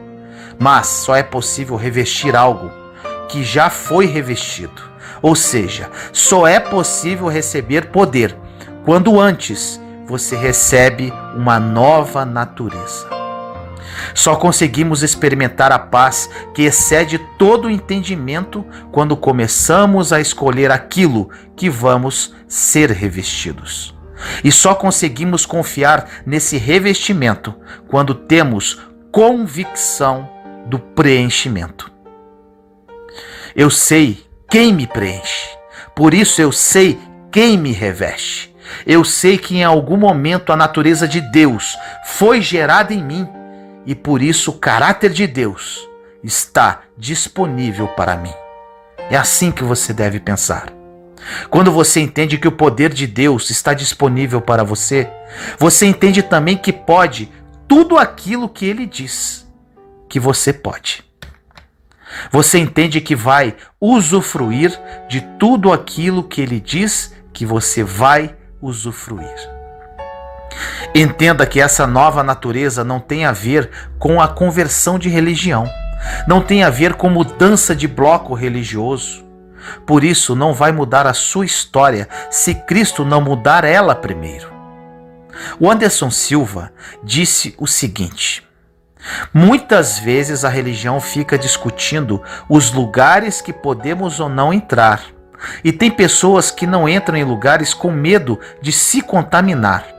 mas só é possível revestir algo que já foi revestido, ou seja, só é possível receber poder quando antes você recebe uma nova natureza. Só conseguimos experimentar a paz que excede todo o entendimento quando começamos a escolher aquilo que vamos ser revestidos. E só conseguimos confiar nesse revestimento quando temos convicção do preenchimento. Eu sei quem me preenche, por isso eu sei quem me reveste. Eu sei que em algum momento a natureza de Deus foi gerada em mim e por isso o caráter de Deus está disponível para mim. É assim que você deve pensar. Quando você entende que o poder de Deus está disponível para você, você entende também que pode tudo aquilo que Ele diz que você pode. Você entende que vai usufruir de tudo aquilo que Ele diz que você vai usufruir. Entenda que essa nova natureza não tem a ver com a conversão de religião, não tem a ver com mudança de bloco religioso. Por isso, não vai mudar a sua história se Cristo não mudar ela primeiro. O Anderson Silva disse o seguinte: muitas vezes a religião fica discutindo os lugares que podemos ou não entrar. E tem pessoas que não entram em lugares com medo de se contaminar.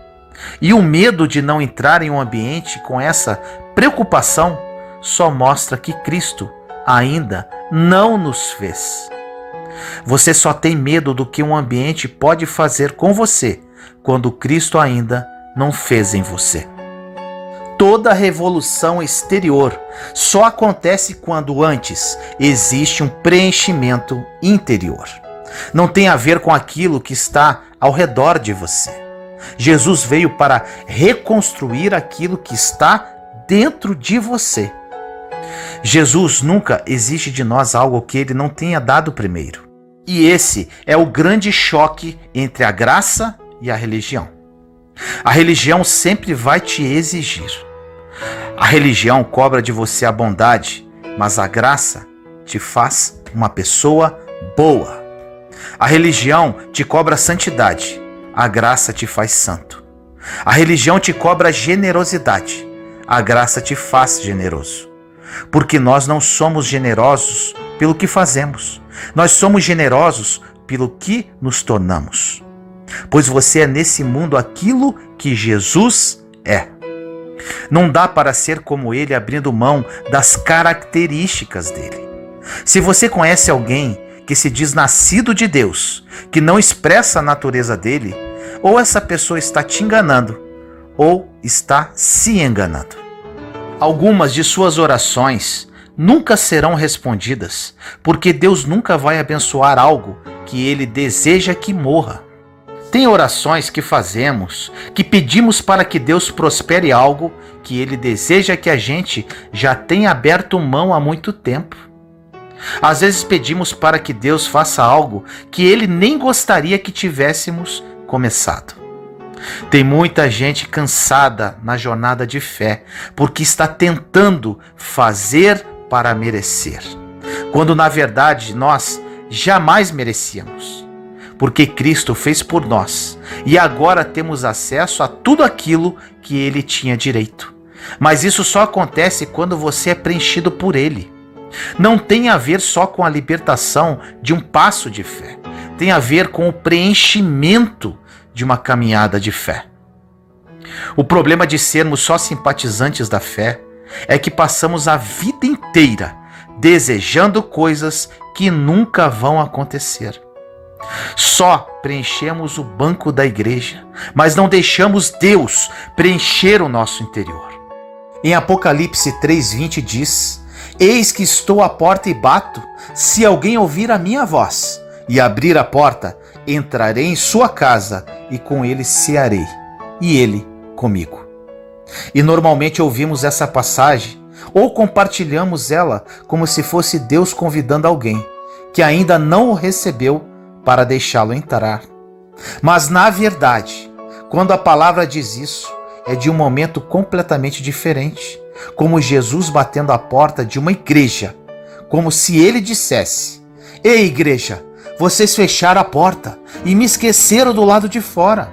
E o medo de não entrar em um ambiente com essa preocupação só mostra que Cristo ainda não nos fez. Você só tem medo do que um ambiente pode fazer com você quando Cristo ainda não fez em você. Toda revolução exterior só acontece quando antes existe um preenchimento interior. Não tem a ver com aquilo que está ao redor de você. Jesus veio para reconstruir aquilo que está dentro de você. Jesus nunca exige de nós algo que Ele não tenha dado primeiro. E esse é o grande choque entre a graça e a religião. A religião sempre vai te exigir. A religião cobra de você a bondade, mas a graça te faz uma pessoa boa. A religião te cobra santidade, a graça te faz santo. A religião te cobra generosidade, a graça te faz generoso. Porque nós não somos generosos pelo que fazemos, nós somos generosos pelo que nos tornamos. Pois você é nesse mundo aquilo que Jesus é. Não dá para ser como ele abrindo mão das características dele. Se você conhece alguém que se diz nascido de Deus, que não expressa a natureza dele, ou essa pessoa está te enganando, ou está se enganando. Algumas de suas orações nunca serão respondidas, porque Deus nunca vai abençoar algo que ele deseja que morra. Tem orações que fazemos, que pedimos para que Deus prospere algo que ele deseja que a gente já tenha aberto mão há muito tempo. Às vezes pedimos para que Deus faça algo que ele nem gostaria que tivéssemos começado. Tem muita gente cansada na jornada de fé, porque está tentando fazer para merecer, quando na verdade nós jamais merecíamos. Porque Cristo fez por nós, e agora temos acesso a tudo aquilo que ele tinha direito. Mas isso só acontece quando você é preenchido por ele. Não tem a ver só com a libertação de um passo de fé, tem a ver com o preenchimento de uma caminhada de fé. O problema de sermos só simpatizantes da fé é que passamos a vida inteira desejando coisas que nunca vão acontecer. Só preenchemos o banco da igreja, mas não deixamos Deus preencher o nosso interior. Em Apocalipse 3:20 diz: Eis que estou à porta e bato, se alguém ouvir a minha voz e abrir a porta, entrarei em sua casa e com ele cearei, e ele comigo. E normalmente ouvimos essa passagem ou compartilhamos ela como se fosse Deus convidando alguém que ainda não o recebeu para deixá-lo entrar. Mas na verdade, quando a palavra diz isso, é de um momento completamente diferente, como Jesus batendo a porta de uma igreja, como se ele dissesse: Ei, igreja, vocês fecharam a porta e me esqueceram do lado de fora.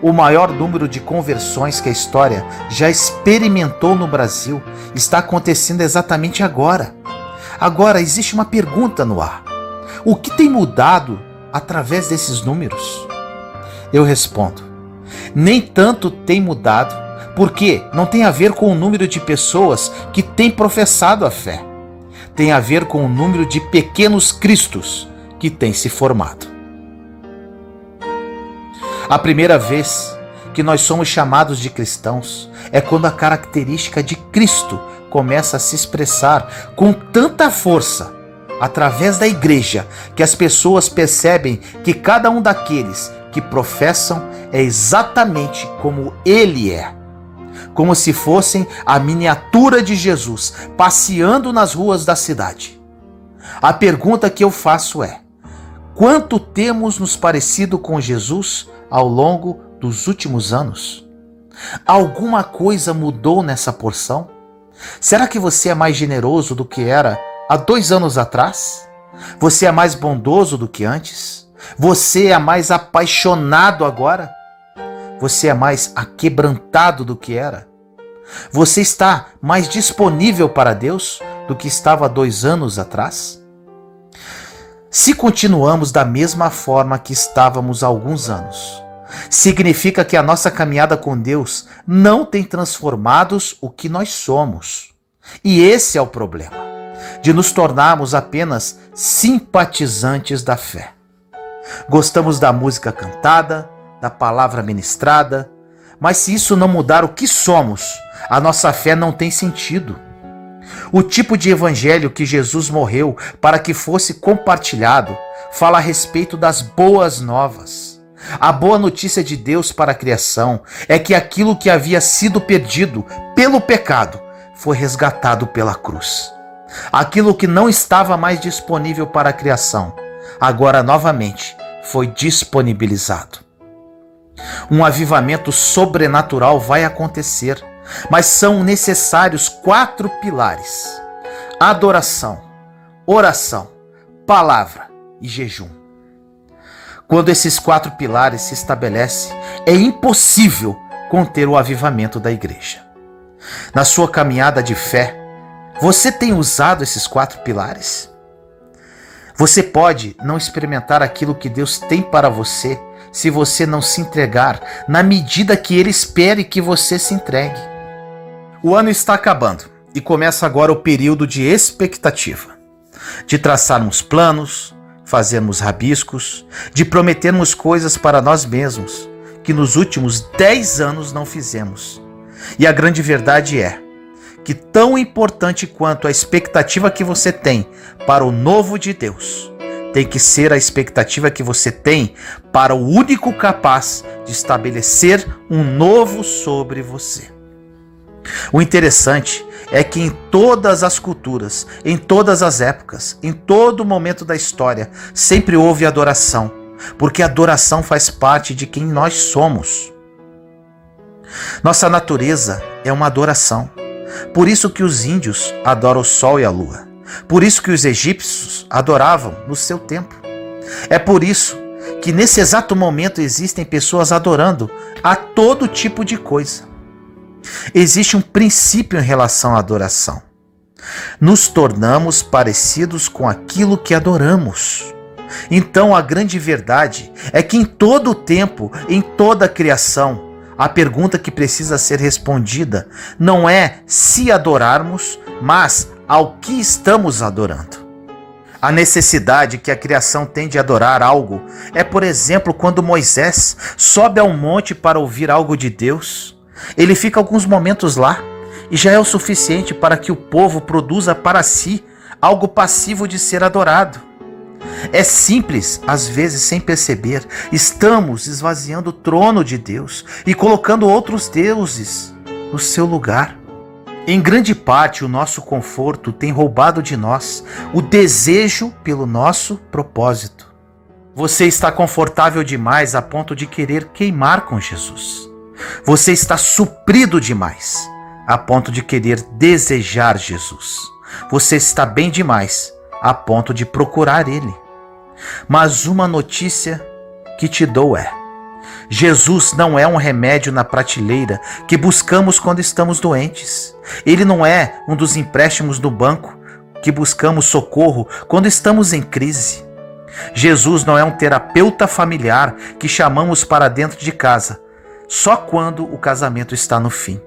O maior número de conversões que a história já experimentou no Brasil está acontecendo exatamente agora. Agora existe uma pergunta no ar: o que tem mudado através desses números? Eu respondo: nem tanto tem mudado, porque não tem a ver com o número de pessoas que têm professado a fé. Tem a ver com o número de pequenos cristos que têm se formado. A primeira vez que nós somos chamados de cristãos é quando a característica de Cristo começa a se expressar com tanta força através da igreja, que as pessoas percebem que cada um daqueles que professam é exatamente como ele é. Como se fossem a miniatura de Jesus passeando nas ruas da cidade. A pergunta que eu faço é: quanto temos nos parecido com Jesus ao longo dos últimos anos? Alguma coisa mudou nessa porção? Será que você é mais generoso do que era há 2 anos atrás? Você é mais bondoso do que antes? Você é mais apaixonado agora? Você é mais aquebrantado do que era? Você está mais disponível para Deus do que estava há 2 anos atrás? Se continuamos da mesma forma que estávamos há alguns anos, significa que a nossa caminhada com Deus não tem transformado o que nós somos. E esse é o problema, de nos tornarmos apenas simpatizantes da fé. Gostamos da música cantada, da palavra ministrada, mas se isso não mudar o que somos, a nossa fé não tem sentido. O tipo de evangelho que Jesus morreu para que fosse compartilhado fala a respeito das boas novas. A boa notícia de Deus para a criação é que aquilo que havia sido perdido pelo pecado foi resgatado pela cruz. Aquilo que não estava mais disponível para a criação agora novamente foi disponibilizado. Um avivamento sobrenatural vai acontecer, mas são necessários 4 pilares: adoração, oração, palavra e jejum. Quando esses 4 pilares se estabelecem, é impossível conter o avivamento da igreja. Na sua caminhada de fé, você tem usado esses 4 pilares? Você pode não experimentar aquilo que Deus tem para você se você não se entregar na medida que Ele espere que você se entregue. O ano está acabando e começa agora o período de expectativa, de traçarmos planos, fazermos rabiscos, de prometermos coisas para nós mesmos que nos últimos 10 anos não fizemos. E a grande verdade é que tão importante quanto a expectativa que você tem para o novo de Deus, tem que ser a expectativa que você tem para o único capaz de estabelecer um novo sobre você. O interessante é que em todas as culturas, em todas as épocas, em todo momento da história, sempre houve adoração, porque a adoração faz parte de quem nós somos. Nossa natureza é uma adoração. Por isso que os índios adoram o sol e a lua. Por isso que os egípcios adoravam no seu templo. É por isso que nesse exato momento existem pessoas adorando a todo tipo de coisa. Existe um princípio em relação à adoração. Nos tornamos parecidos com aquilo que adoramos. Então a grande verdade é que em todo o tempo, em toda a criação, a pergunta que precisa ser respondida não é se adorarmos, mas ao que estamos adorando. A necessidade que a criação tem de adorar algo é, por exemplo, quando Moisés sobe ao monte para ouvir algo de Deus. Ele fica alguns momentos lá e já é o suficiente para que o povo produza para si algo passivo de ser adorado. É simples, às vezes sem perceber, estamos esvaziando o trono de Deus e colocando outros deuses no seu lugar. Em grande parte, o nosso conforto tem roubado de nós o desejo pelo nosso propósito. Você está confortável demais a ponto de querer queimar com Jesus. Você está suprido demais a ponto de querer desejar Jesus. Você está bem demais a ponto de procurar Ele. Mas uma notícia que te dou é: Jesus não é um remédio na prateleira que buscamos quando estamos doentes. Ele não é um dos empréstimos do banco que buscamos socorro quando estamos em crise. Jesus não é um terapeuta familiar que chamamos para dentro de casa só quando o casamento está no fim.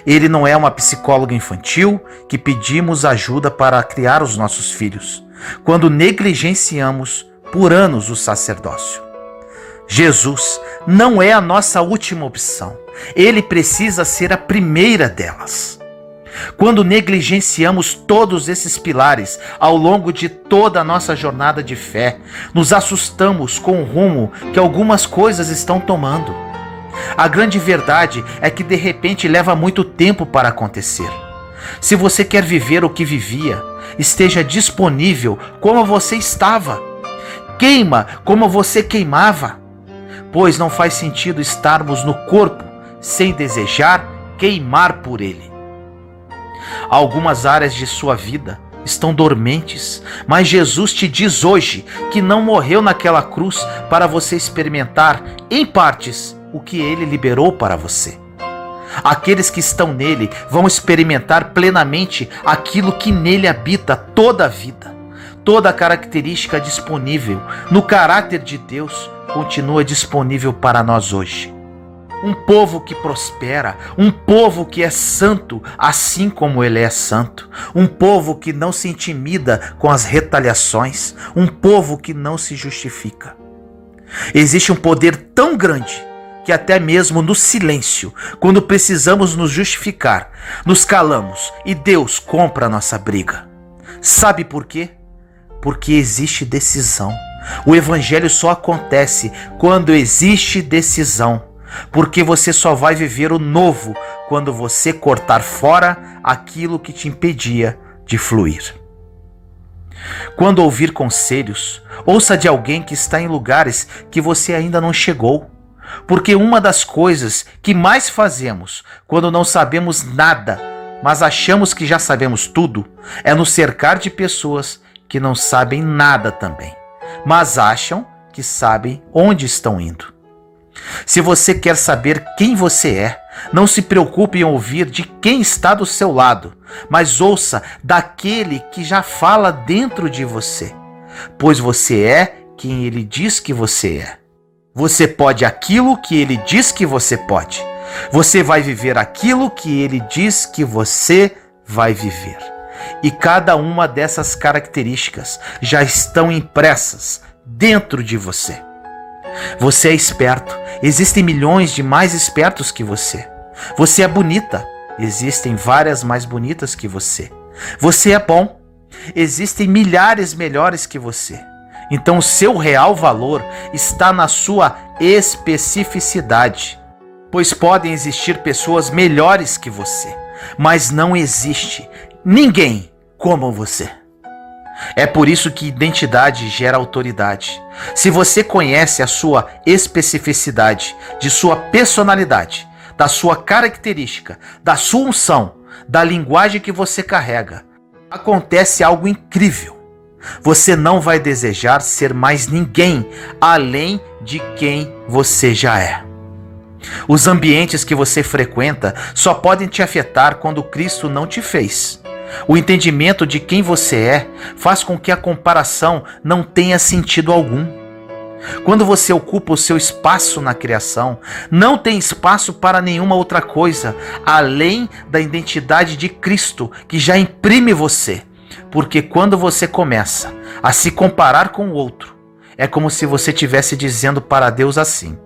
Ele não é uma psicóloga infantil que pedimos ajuda para criar os nossos filhos quando negligenciamos por anos o sacerdócio. Jesus não é a nossa última opção. Ele precisa ser a primeira delas. Quando negligenciamos todos esses pilares ao longo de toda a nossa jornada de fé, nos assustamos com o rumo que algumas coisas estão tomando. A grande verdade é que de repente leva muito tempo para acontecer. Se você quer viver o que vivia, esteja disponível como você estava. Queima como você queimava, pois não faz sentido estarmos no corpo sem desejar queimar por ele. Algumas áreas de sua vida estão dormentes, mas Jesus te diz hoje que não morreu naquela cruz para você experimentar em partes o que ele liberou para você. Aqueles que estão nele vão experimentar plenamente aquilo que nele habita toda a vida. Toda a característica disponível no caráter de Deus continua disponível para nós hoje. Um povo que prospera, um povo que é santo, assim como ele é santo. Um povo que não se intimida com as retaliações, um povo que não se justifica. Existe um poder tão grande que até mesmo no silêncio, quando precisamos nos justificar, nos calamos e Deus compra a nossa briga. Sabe por quê? Porque existe decisão. O evangelho só acontece quando existe decisão, porque você só vai viver o novo quando você cortar fora aquilo que te impedia de fluir. Quando ouvir conselhos, ouça de alguém que está em lugares que você ainda não chegou. Porque uma das coisas que mais fazemos quando não sabemos nada, mas achamos que já sabemos tudo, é nos cercar de pessoas que não sabem nada também, mas acham que sabem onde estão indo. Se você quer saber quem você é, não se preocupe em ouvir de quem está do seu lado, mas ouça daquele que já fala dentro de você, pois você é quem ele diz que você é. Você pode aquilo que ele diz que você pode. Você vai viver aquilo que ele diz que você vai viver. E cada uma dessas características já estão impressas dentro de você. Você é esperto. Existem milhões de mais espertos que você. Você é bonita. Existem várias mais bonitas que você. Você é bom. Existem milhares melhores que você. Então o seu real valor está na sua especificidade. Pois podem existir pessoas melhores que você, mas não existe ninguém como você. É por isso que identidade gera autoridade. Se você conhece a sua especificidade, de sua personalidade, da sua característica, da sua unção, da linguagem que você carrega, acontece algo incrível. Você não vai desejar ser mais ninguém além de quem você já é. Os ambientes que você frequenta só podem te afetar quando Cristo não te fez. O entendimento de quem você é faz com que a comparação não tenha sentido algum. Quando você ocupa o seu espaço na criação, não tem espaço para nenhuma outra coisa além da identidade de Cristo que já imprime você. Porque quando você começa a se comparar com o outro, é como se você estivesse dizendo para Deus assim: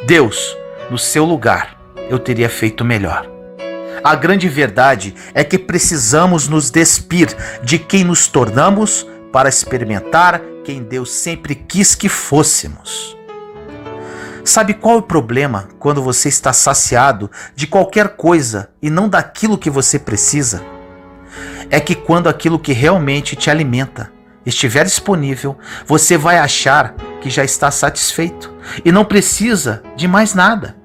Deus, no seu lugar, eu teria feito melhor. A grande verdade é que precisamos nos despir de quem nos tornamos para experimentar quem Deus sempre quis que fôssemos. Sabe qual é o problema quando você está saciado de qualquer coisa e não daquilo que você precisa? É que quando aquilo que realmente te alimenta estiver disponível, você vai achar que já está satisfeito e não precisa de mais nada.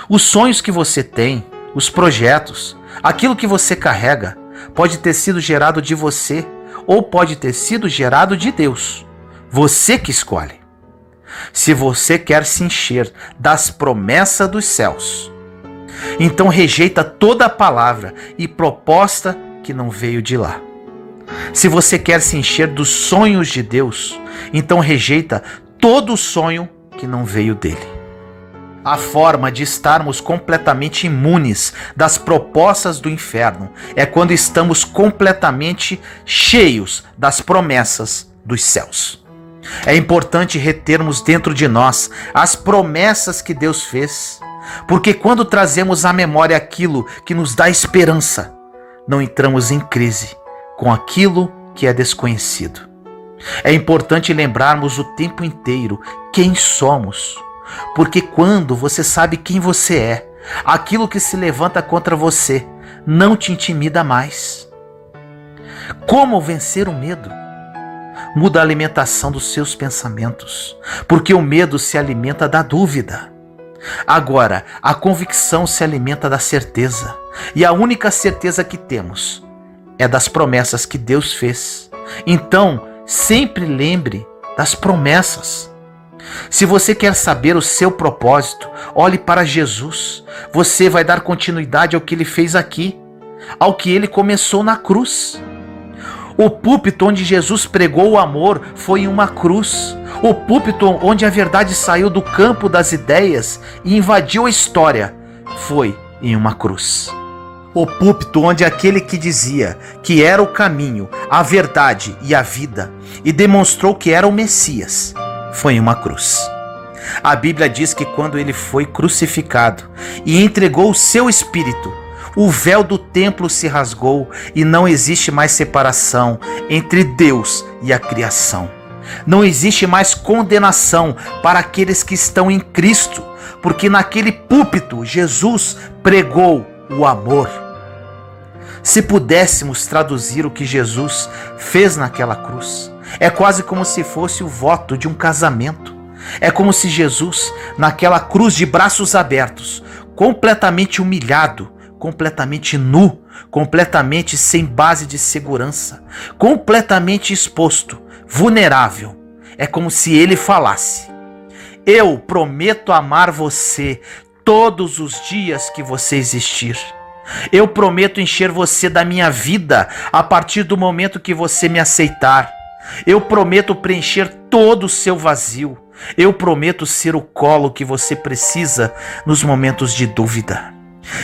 Os sonhos que você tem, os projetos, aquilo que você carrega, pode ter sido gerado de você ou pode ter sido gerado de Deus. Você que escolhe. Se você quer se encher das promessas dos céus, então rejeita toda a palavra e proposta que não veio de lá. Se você quer se encher dos sonhos de Deus, então rejeita todo o sonho que não veio dele. A forma de estarmos completamente imunes das propostas do inferno é quando estamos completamente cheios das promessas dos céus. É importante retermos dentro de nós as promessas que Deus fez, porque quando trazemos à memória aquilo que nos dá esperança, não entramos em crise com aquilo que é desconhecido. É importante lembrarmos o tempo inteiro quem somos, porque quando você sabe quem você é, aquilo que se levanta contra você não te intimida mais. Como vencer o medo? Muda a alimentação dos seus pensamentos, porque o medo se alimenta da dúvida. Agora, a convicção se alimenta da certeza, e a única certeza que temos é das promessas que Deus fez. Então, sempre lembre das promessas. Se você quer saber o seu propósito, olhe para Jesus. Você vai dar continuidade ao que ele fez aqui, ao que ele começou na cruz. O púlpito onde Jesus pregou o amor foi em uma cruz. O púlpito onde a verdade saiu do campo das ideias e invadiu a história foi em uma cruz. O púlpito onde aquele que dizia que era o caminho, a verdade e a vida e demonstrou que era o Messias foi em uma cruz. A Bíblia diz que quando ele foi crucificado e entregou o seu espírito, o véu do templo se rasgou e não existe mais separação entre Deus e a criação. Não existe mais condenação para aqueles que estão em Cristo, porque naquele púlpito Jesus pregou o amor. Se pudéssemos traduzir o que Jesus fez naquela cruz, é quase como se fosse o voto de um casamento. É como se Jesus, naquela cruz de braços abertos, completamente humilhado, completamente nu, completamente sem base de segurança, completamente exposto, vulnerável, é como se ele falasse: eu prometo amar você todos os dias que você existir. Eu prometo encher você da minha vida a partir do momento que você me aceitar. Eu prometo preencher todo o seu vazio. Eu prometo ser o colo que você precisa nos momentos de dúvida.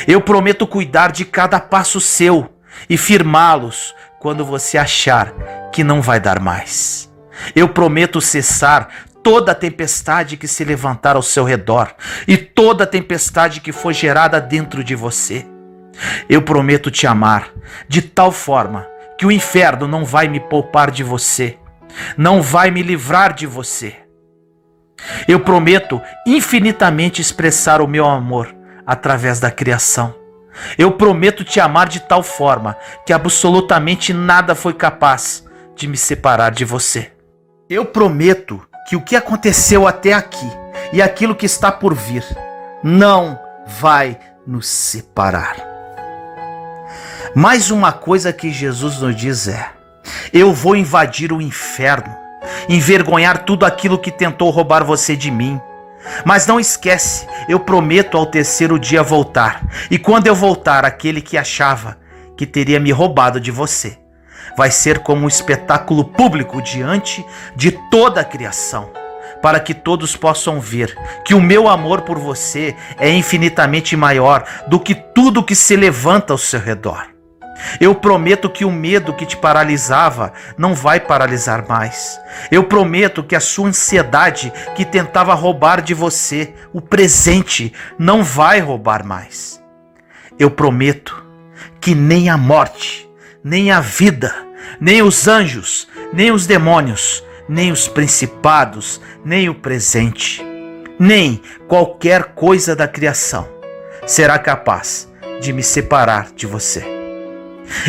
Eu prometo cuidar de cada passo seu e firmá-los quando você achar que não vai dar mais. Eu prometo cessar toda a tempestade que se levantar ao seu redor e toda a tempestade que for gerada dentro de você. Eu prometo te amar de tal forma que o inferno não vai me poupar de você, não vai me livrar de você. Eu prometo infinitamente expressar o meu amor através da criação. Eu prometo te amar de tal forma que absolutamente nada foi capaz de me separar de você. Eu prometo que o que aconteceu até aqui e aquilo que está por vir não vai nos separar. Mais uma coisa que Jesus nos diz é: eu vou invadir o inferno, envergonhar tudo aquilo que tentou roubar você de mim. Mas não esquece, eu prometo ao terceiro dia voltar, e quando eu voltar, aquele que achava que teria me roubado de você vai ser como um espetáculo público diante de toda a criação, para que todos possam ver que o meu amor por você é infinitamente maior do que tudo que se levanta ao seu redor. Eu prometo que o medo que te paralisava não vai paralisar mais. Eu prometo que a sua ansiedade que tentava roubar de você o presente não vai roubar mais. Eu prometo que nem a morte, nem a vida, nem os anjos, nem os demônios, nem os principados, nem o presente, nem qualquer coisa da criação será capaz de me separar de você.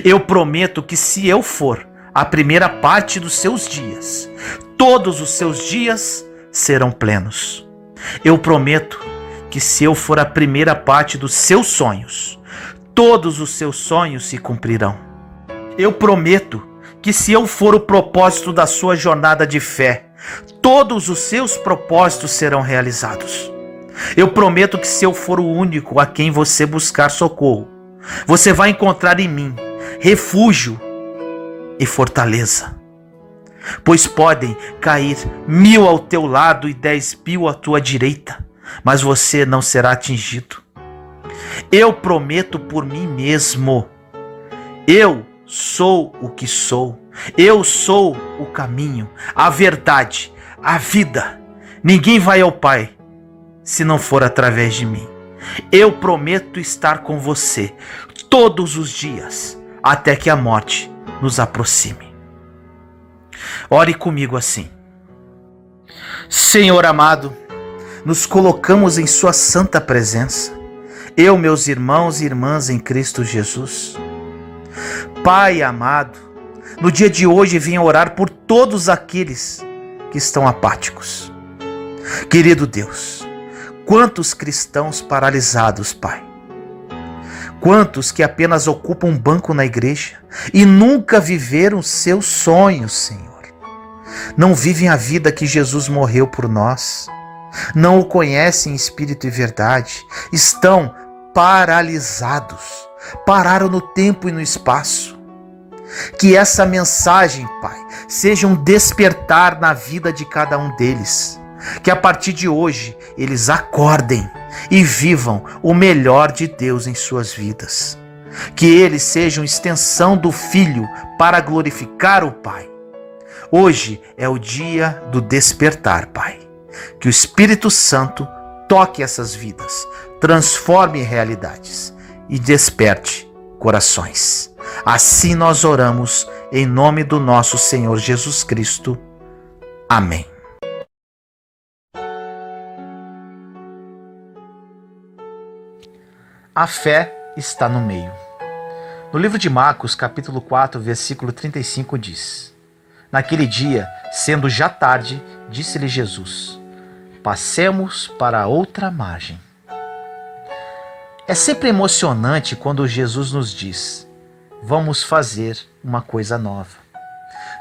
Eu prometo que se eu for a primeira parte dos seus dias, todos os seus dias serão plenos. Eu prometo que se eu for a primeira parte dos seus sonhos, todos os seus sonhos se cumprirão. Eu prometo que se eu for o propósito da sua jornada de fé, todos os seus propósitos serão realizados. Eu prometo que se eu for o único a quem você buscar socorro, você vai encontrar em mim refúgio e fortaleza. Pois podem cair 1000 ao teu lado e 10.000 à tua direita, mas você não será atingido. Eu prometo por mim mesmo. Eu sou o que sou. Eu sou o caminho, a verdade, a vida. Ninguém vai ao Pai se não for através de mim. Eu prometo estar com você todos os dias, até que a morte nos aproxime. Ore comigo assim: Senhor amado, nos colocamos em sua santa presença, eu, meus irmãos e irmãs em Cristo Jesus. Pai amado, no dia de hoje vim orar por todos aqueles que estão apáticos. Querido Deus, quantos cristãos paralisados, Pai. Quantos que apenas ocupam um banco na igreja e nunca viveram seus sonhos, Senhor. Não vivem a vida que Jesus morreu por nós. Não o conhecem em espírito e verdade. Estão paralisados. Pararam no tempo e no espaço. Que essa mensagem, Pai, seja um despertar na vida de cada um deles. Que a partir de hoje eles acordem e vivam o melhor de Deus em suas vidas. Que eles sejam extensão do Filho para glorificar o Pai. Hoje é o dia do despertar, Pai. Que o Espírito Santo toque essas vidas, transforme realidades e desperte corações. Assim nós oramos em nome do nosso Senhor Jesus Cristo. Amém. A fé está no meio. No livro de Marcos, capítulo 4, versículo 35 diz: Naquele dia, sendo já tarde, disse-lhe Jesus: Passemos para a outra margem. É sempre emocionante quando Jesus nos diz: Vamos fazer uma coisa nova.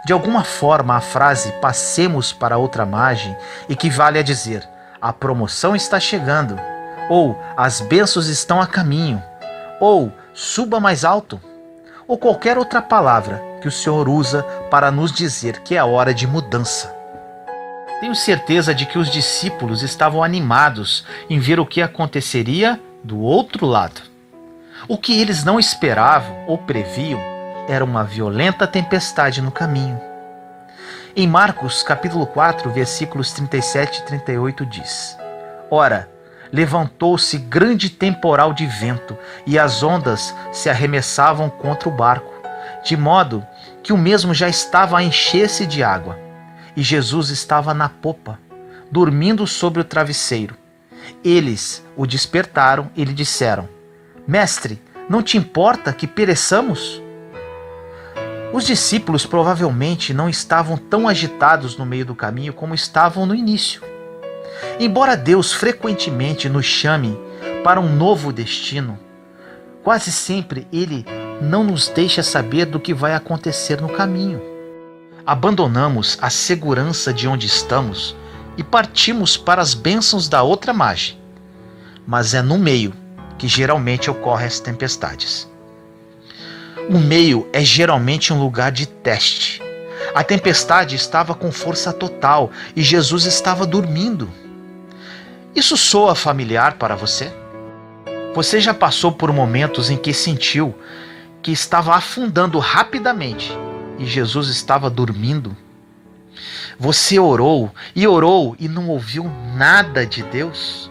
De alguma forma, a frase passemos para outra margem equivale a dizer: a promoção está chegando, ou as bênçãos estão a caminho, ou suba mais alto, ou qualquer outra palavra que o Senhor usa para nos dizer que é hora de mudança. Tenho certeza de que os discípulos estavam animados em ver o que aconteceria do outro lado. O que eles não esperavam ou previam era uma violenta tempestade no caminho. Em Marcos capítulo 4, versículos 37 e 38 diz: Ora, levantou-se grande temporal de vento e as ondas se arremessavam contra o barco, de modo que o mesmo já estava a encher-se de água. E Jesus estava na popa, dormindo sobre o travesseiro. Eles o despertaram e lhe disseram: Mestre, não te importa que pereçamos? Os discípulos provavelmente não estavam tão agitados no meio do caminho como estavam no início. Embora Deus frequentemente nos chame para um novo destino, quase sempre Ele não nos deixa saber do que vai acontecer no caminho. Abandonamos a segurança de onde estamos e partimos para as bênçãos da outra margem. Mas é no meio que geralmente ocorrem as tempestades. O meio é geralmente um lugar de teste. A tempestade estava com força total e Jesus estava dormindo. Isso soa familiar para você? Você já passou por momentos em que sentiu que estava afundando rapidamente e Jesus estava dormindo? Você orou e não ouviu nada de Deus?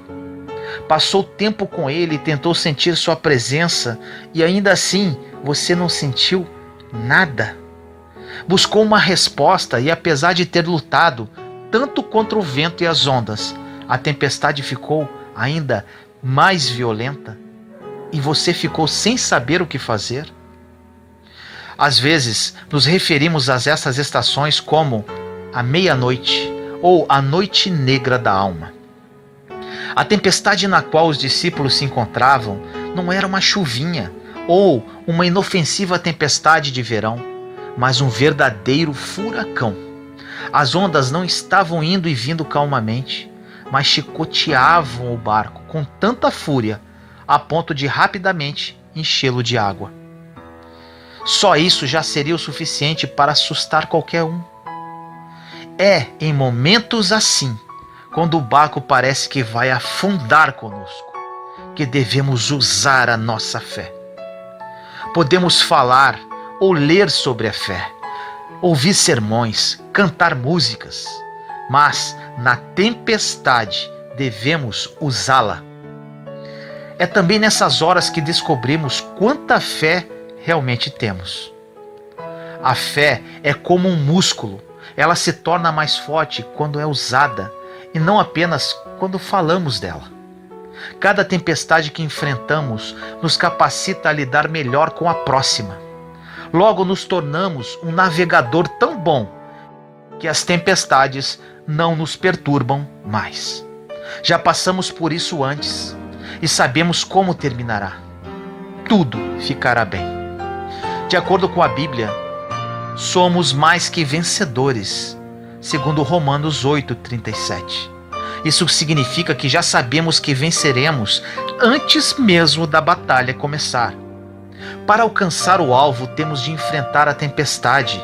Passou tempo com Ele e tentou sentir sua presença e ainda assim você não sentiu nada? Buscou uma resposta e apesar de ter lutado tanto contra o vento e as ondas, a tempestade ficou ainda mais violenta e você ficou sem saber o que fazer? Às vezes, nos referimos a essas estações como a meia-noite ou a noite negra da alma. A tempestade na qual os discípulos se encontravam não era uma chuvinha ou uma inofensiva tempestade de verão, mas um verdadeiro furacão. As ondas não estavam indo e vindo calmamente, mas chicoteavam o barco com tanta fúria a ponto de rapidamente enchê-lo de água. Só isso já seria o suficiente para assustar qualquer um. É em momentos assim, quando o barco parece que vai afundar conosco, que devemos usar a nossa fé. Podemos falar ou ler sobre a fé, ouvir sermões, cantar músicas, mas na tempestade devemos usá-la. É também nessas horas que descobrimos quanta fé realmente temos. A fé é como um músculo, ela se torna mais forte quando é usada e não apenas quando falamos dela. Cada tempestade que enfrentamos nos capacita a lidar melhor com a próxima. Logo nos tornamos um navegador tão bom que as tempestades não nos perturbam mais. Já passamos por isso antes e sabemos como terminará. Tudo ficará bem. De acordo com a Bíblia, somos mais que vencedores, segundo Romanos 8:37. Isso significa que já sabemos que venceremos antes mesmo da batalha começar. Para alcançar o alvo, temos de enfrentar a tempestade,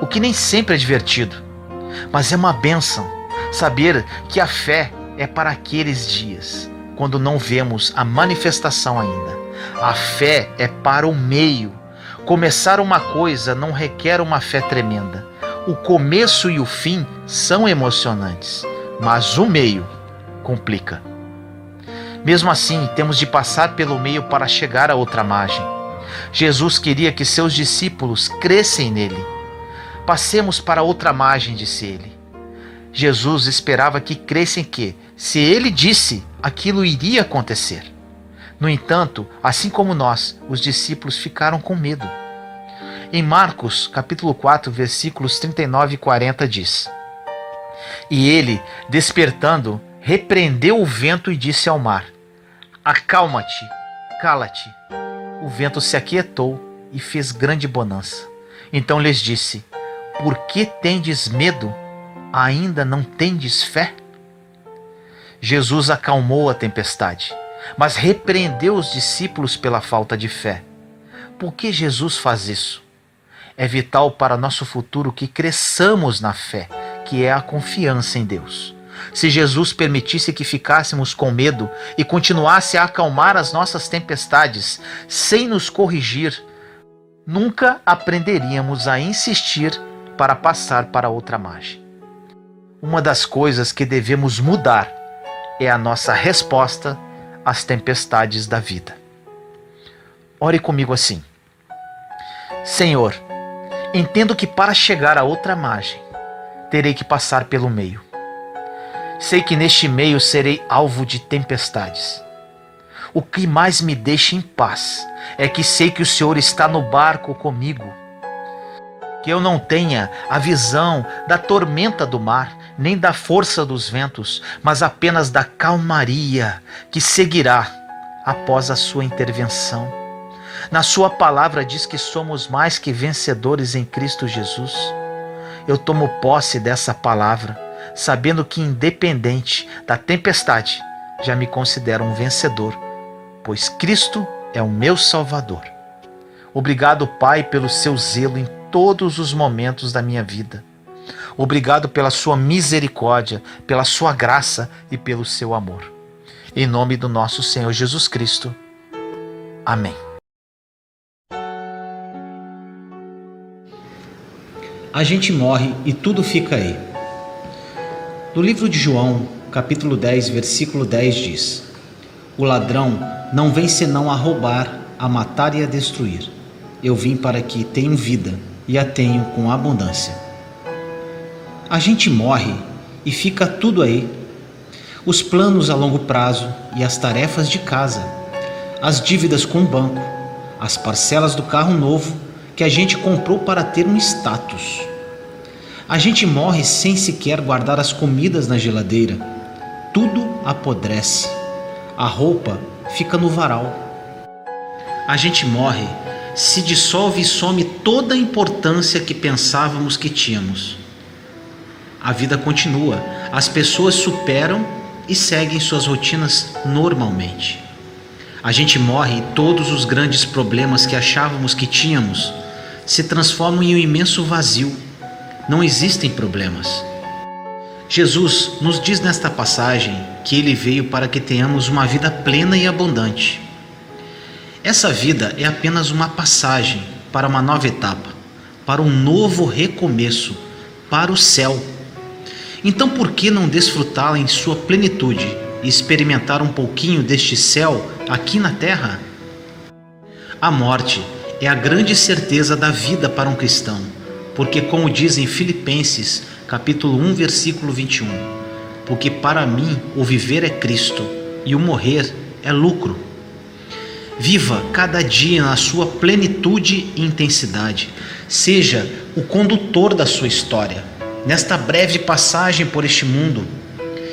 o que nem sempre é divertido, mas é uma bênção saber que a fé é para aqueles dias, quando não vemos a manifestação ainda. A fé é para o meio. Começar uma coisa não requer uma fé tremenda. O começo e o fim são emocionantes, mas o meio complica. Mesmo assim, temos de passar pelo meio para chegar à outra margem. Jesus queria que seus discípulos crescem nele. Passemos para outra margem, disse ele. Jesus esperava que crescem que, se ele disse, aquilo iria acontecer. No entanto, assim como nós, os discípulos ficaram com medo. Em Marcos, capítulo 4, versículos 39 e 40 diz: E ele, despertando, repreendeu o vento e disse ao mar: Acalma-te, cala-te. O vento se aquietou e fez grande bonança. Então lhes disse: Por que tendes medo? Ainda não tendes fé? Jesus acalmou a tempestade, mas repreendeu os discípulos pela falta de fé. Por que Jesus faz isso? É vital para nosso futuro que cresçamos na fé, que é a confiança em Deus. Se Jesus permitisse que ficássemos com medo e continuasse a acalmar as nossas tempestades sem nos corrigir, nunca aprenderíamos a insistir para passar para outra margem. Uma das coisas que devemos mudar é a nossa resposta às tempestades da vida. Ore comigo assim: Senhor, entendo que para chegar a outra margem, terei que passar pelo meio. Sei que neste meio serei alvo de tempestades. O que mais me deixa em paz é que sei que o Senhor está no barco comigo. Que eu não tenha a visão da tormenta do mar, nem da força dos ventos, mas apenas da calmaria que seguirá após a sua intervenção. Na sua palavra diz que somos mais que vencedores em Cristo Jesus. Eu tomo posse dessa palavra, sabendo que independente da tempestade, já me considero um vencedor, pois Cristo é o meu Salvador. Obrigado, Pai, pelo seu zelo em todos os momentos da minha vida. Obrigado pela sua misericórdia, pela sua graça e pelo seu amor. Em nome do nosso Senhor Jesus Cristo. Amém. A gente morre e tudo fica aí. No livro de João, capítulo 10, versículo 10 diz: O ladrão não vem senão a roubar, a matar e a destruir. Eu vim para que tenham vida e a tenham com abundância. A gente morre e fica tudo aí. Os planos a longo prazo e as tarefas de casa, as dívidas com o banco, as parcelas do carro novo que a gente comprou para ter um status. A gente morre sem sequer guardar as comidas na geladeira. Tudo apodrece. A roupa fica no varal. A gente morre, se dissolve e some toda a importância que pensávamos que tínhamos. A vida continua, as pessoas superam e seguem suas rotinas normalmente. A gente morre e todos os grandes problemas que achávamos que tínhamos se transformam em um imenso vazio. Não existem problemas. Jesus nos diz nesta passagem que Ele veio para que tenhamos uma vida plena e abundante. Essa vida é apenas uma passagem para uma nova etapa, para um novo recomeço, para o céu. Então por que não desfrutá-la em sua plenitude e experimentar um pouquinho deste céu aqui na terra? A morte é a grande certeza da vida para um cristão, porque como diz em Filipenses, capítulo 1, versículo 21, porque para mim o viver é Cristo e o morrer é lucro. Viva cada dia na sua plenitude e intensidade. Seja o condutor da sua história. Nesta breve passagem por este mundo,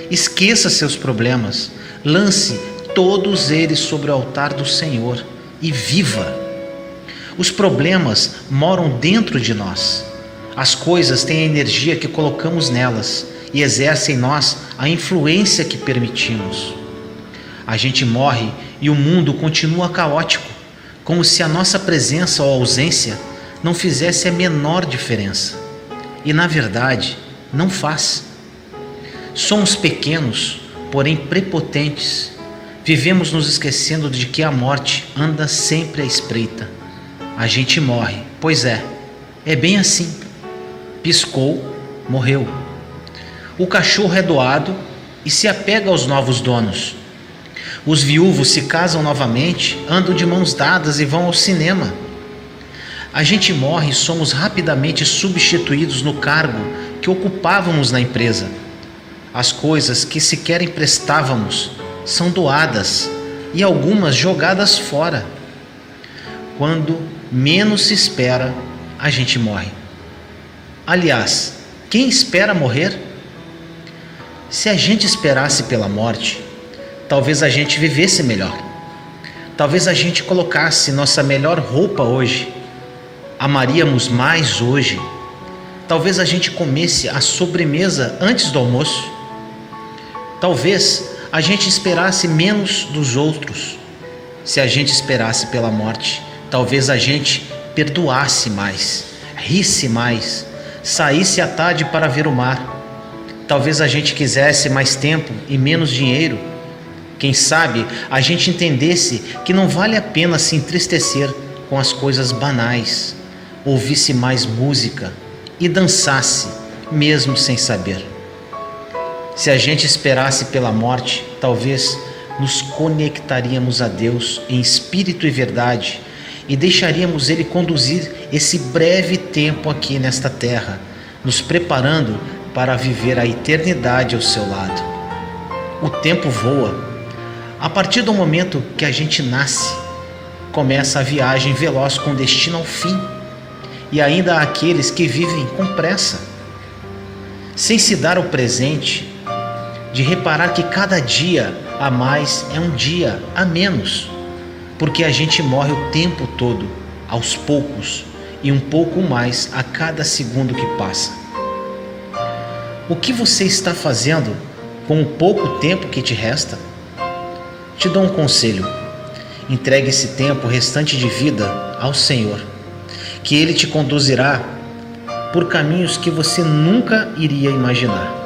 esqueça seus problemas, lance todos eles sobre o altar do Senhor e viva. Os problemas moram dentro de nós. As coisas têm a energia que colocamos nelas e exercem em nós a influência que permitimos. A gente morre e o mundo continua caótico, como se a nossa presença ou ausência não fizesse a menor diferença. E na verdade, não faz. Somos pequenos, porém prepotentes. Vivemos nos esquecendo de que a morte anda sempre à espreita. A gente morre, pois é bem assim. Piscou, morreu. O cachorro é doado e se apega aos novos donos. Os viúvos se casam novamente, andam de mãos dadas e vão ao cinema. A gente morre e somos rapidamente substituídos no cargo que ocupávamos na empresa. As coisas que sequer emprestávamos são doadas e algumas jogadas fora. Quando menos se espera, a gente morre. Aliás, quem espera morrer? Se a gente esperasse pela morte, talvez a gente vivesse melhor. Talvez a gente colocasse nossa melhor roupa hoje, amaríamos mais hoje. Talvez a gente comesse a sobremesa antes do almoço. Talvez a gente esperasse menos dos outros. Se a gente esperasse pela morte, talvez a gente perdoasse mais, risse mais, saísse à tarde para ver o mar. Talvez a gente quisesse mais tempo e menos dinheiro. Quem sabe a gente entendesse que não vale a pena se entristecer com as coisas banais, ouvisse mais música e dançasse, mesmo sem saber. Se a gente esperasse pela morte, talvez nos conectaríamos a Deus em espírito e verdade e deixaríamos Ele conduzir esse breve tempo aqui nesta terra, nos preparando para viver a eternidade ao seu lado. O tempo voa. A partir do momento que a gente nasce, começa a viagem veloz com destino ao fim. E ainda há aqueles que vivem com pressa, sem se dar o presente de reparar que cada dia a mais é um dia a menos, porque a gente morre o tempo todo, aos poucos, e um pouco mais a cada segundo que passa. O que você está fazendo com o pouco tempo que te resta? Te dou um conselho: entregue esse tempo restante de vida ao Senhor, que Ele te conduzirá por caminhos que você nunca iria imaginar,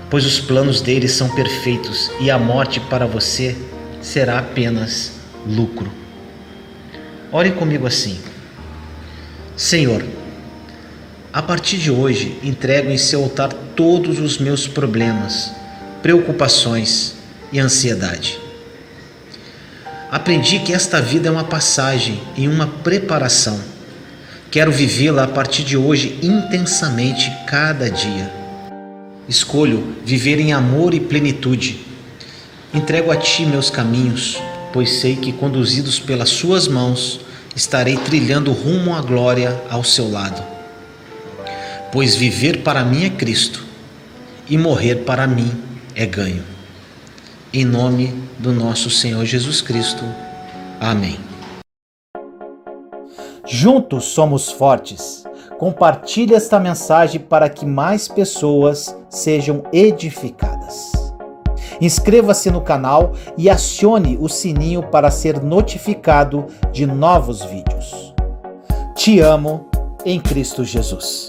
pois os planos dele são perfeitos e a morte para você será apenas lucro. Ore comigo assim: Senhor, a partir de hoje entrego em seu altar todos os meus problemas, preocupações e ansiedade. Aprendi que esta vida é uma passagem e uma preparação. Quero vivê-la a partir de hoje intensamente cada dia. Escolho viver em amor e plenitude. Entrego a Ti meus caminhos, pois sei que, conduzidos pelas Suas mãos, estarei trilhando rumo à glória ao seu lado. Pois viver para mim é Cristo e morrer para mim é ganho. Em nome do nosso Senhor Jesus Cristo. Amém. Juntos somos fortes. Compartilhe esta mensagem para que mais pessoas sejam edificadas. Inscreva-se no canal e acione o sininho para ser notificado de novos vídeos. Te amo em Cristo Jesus.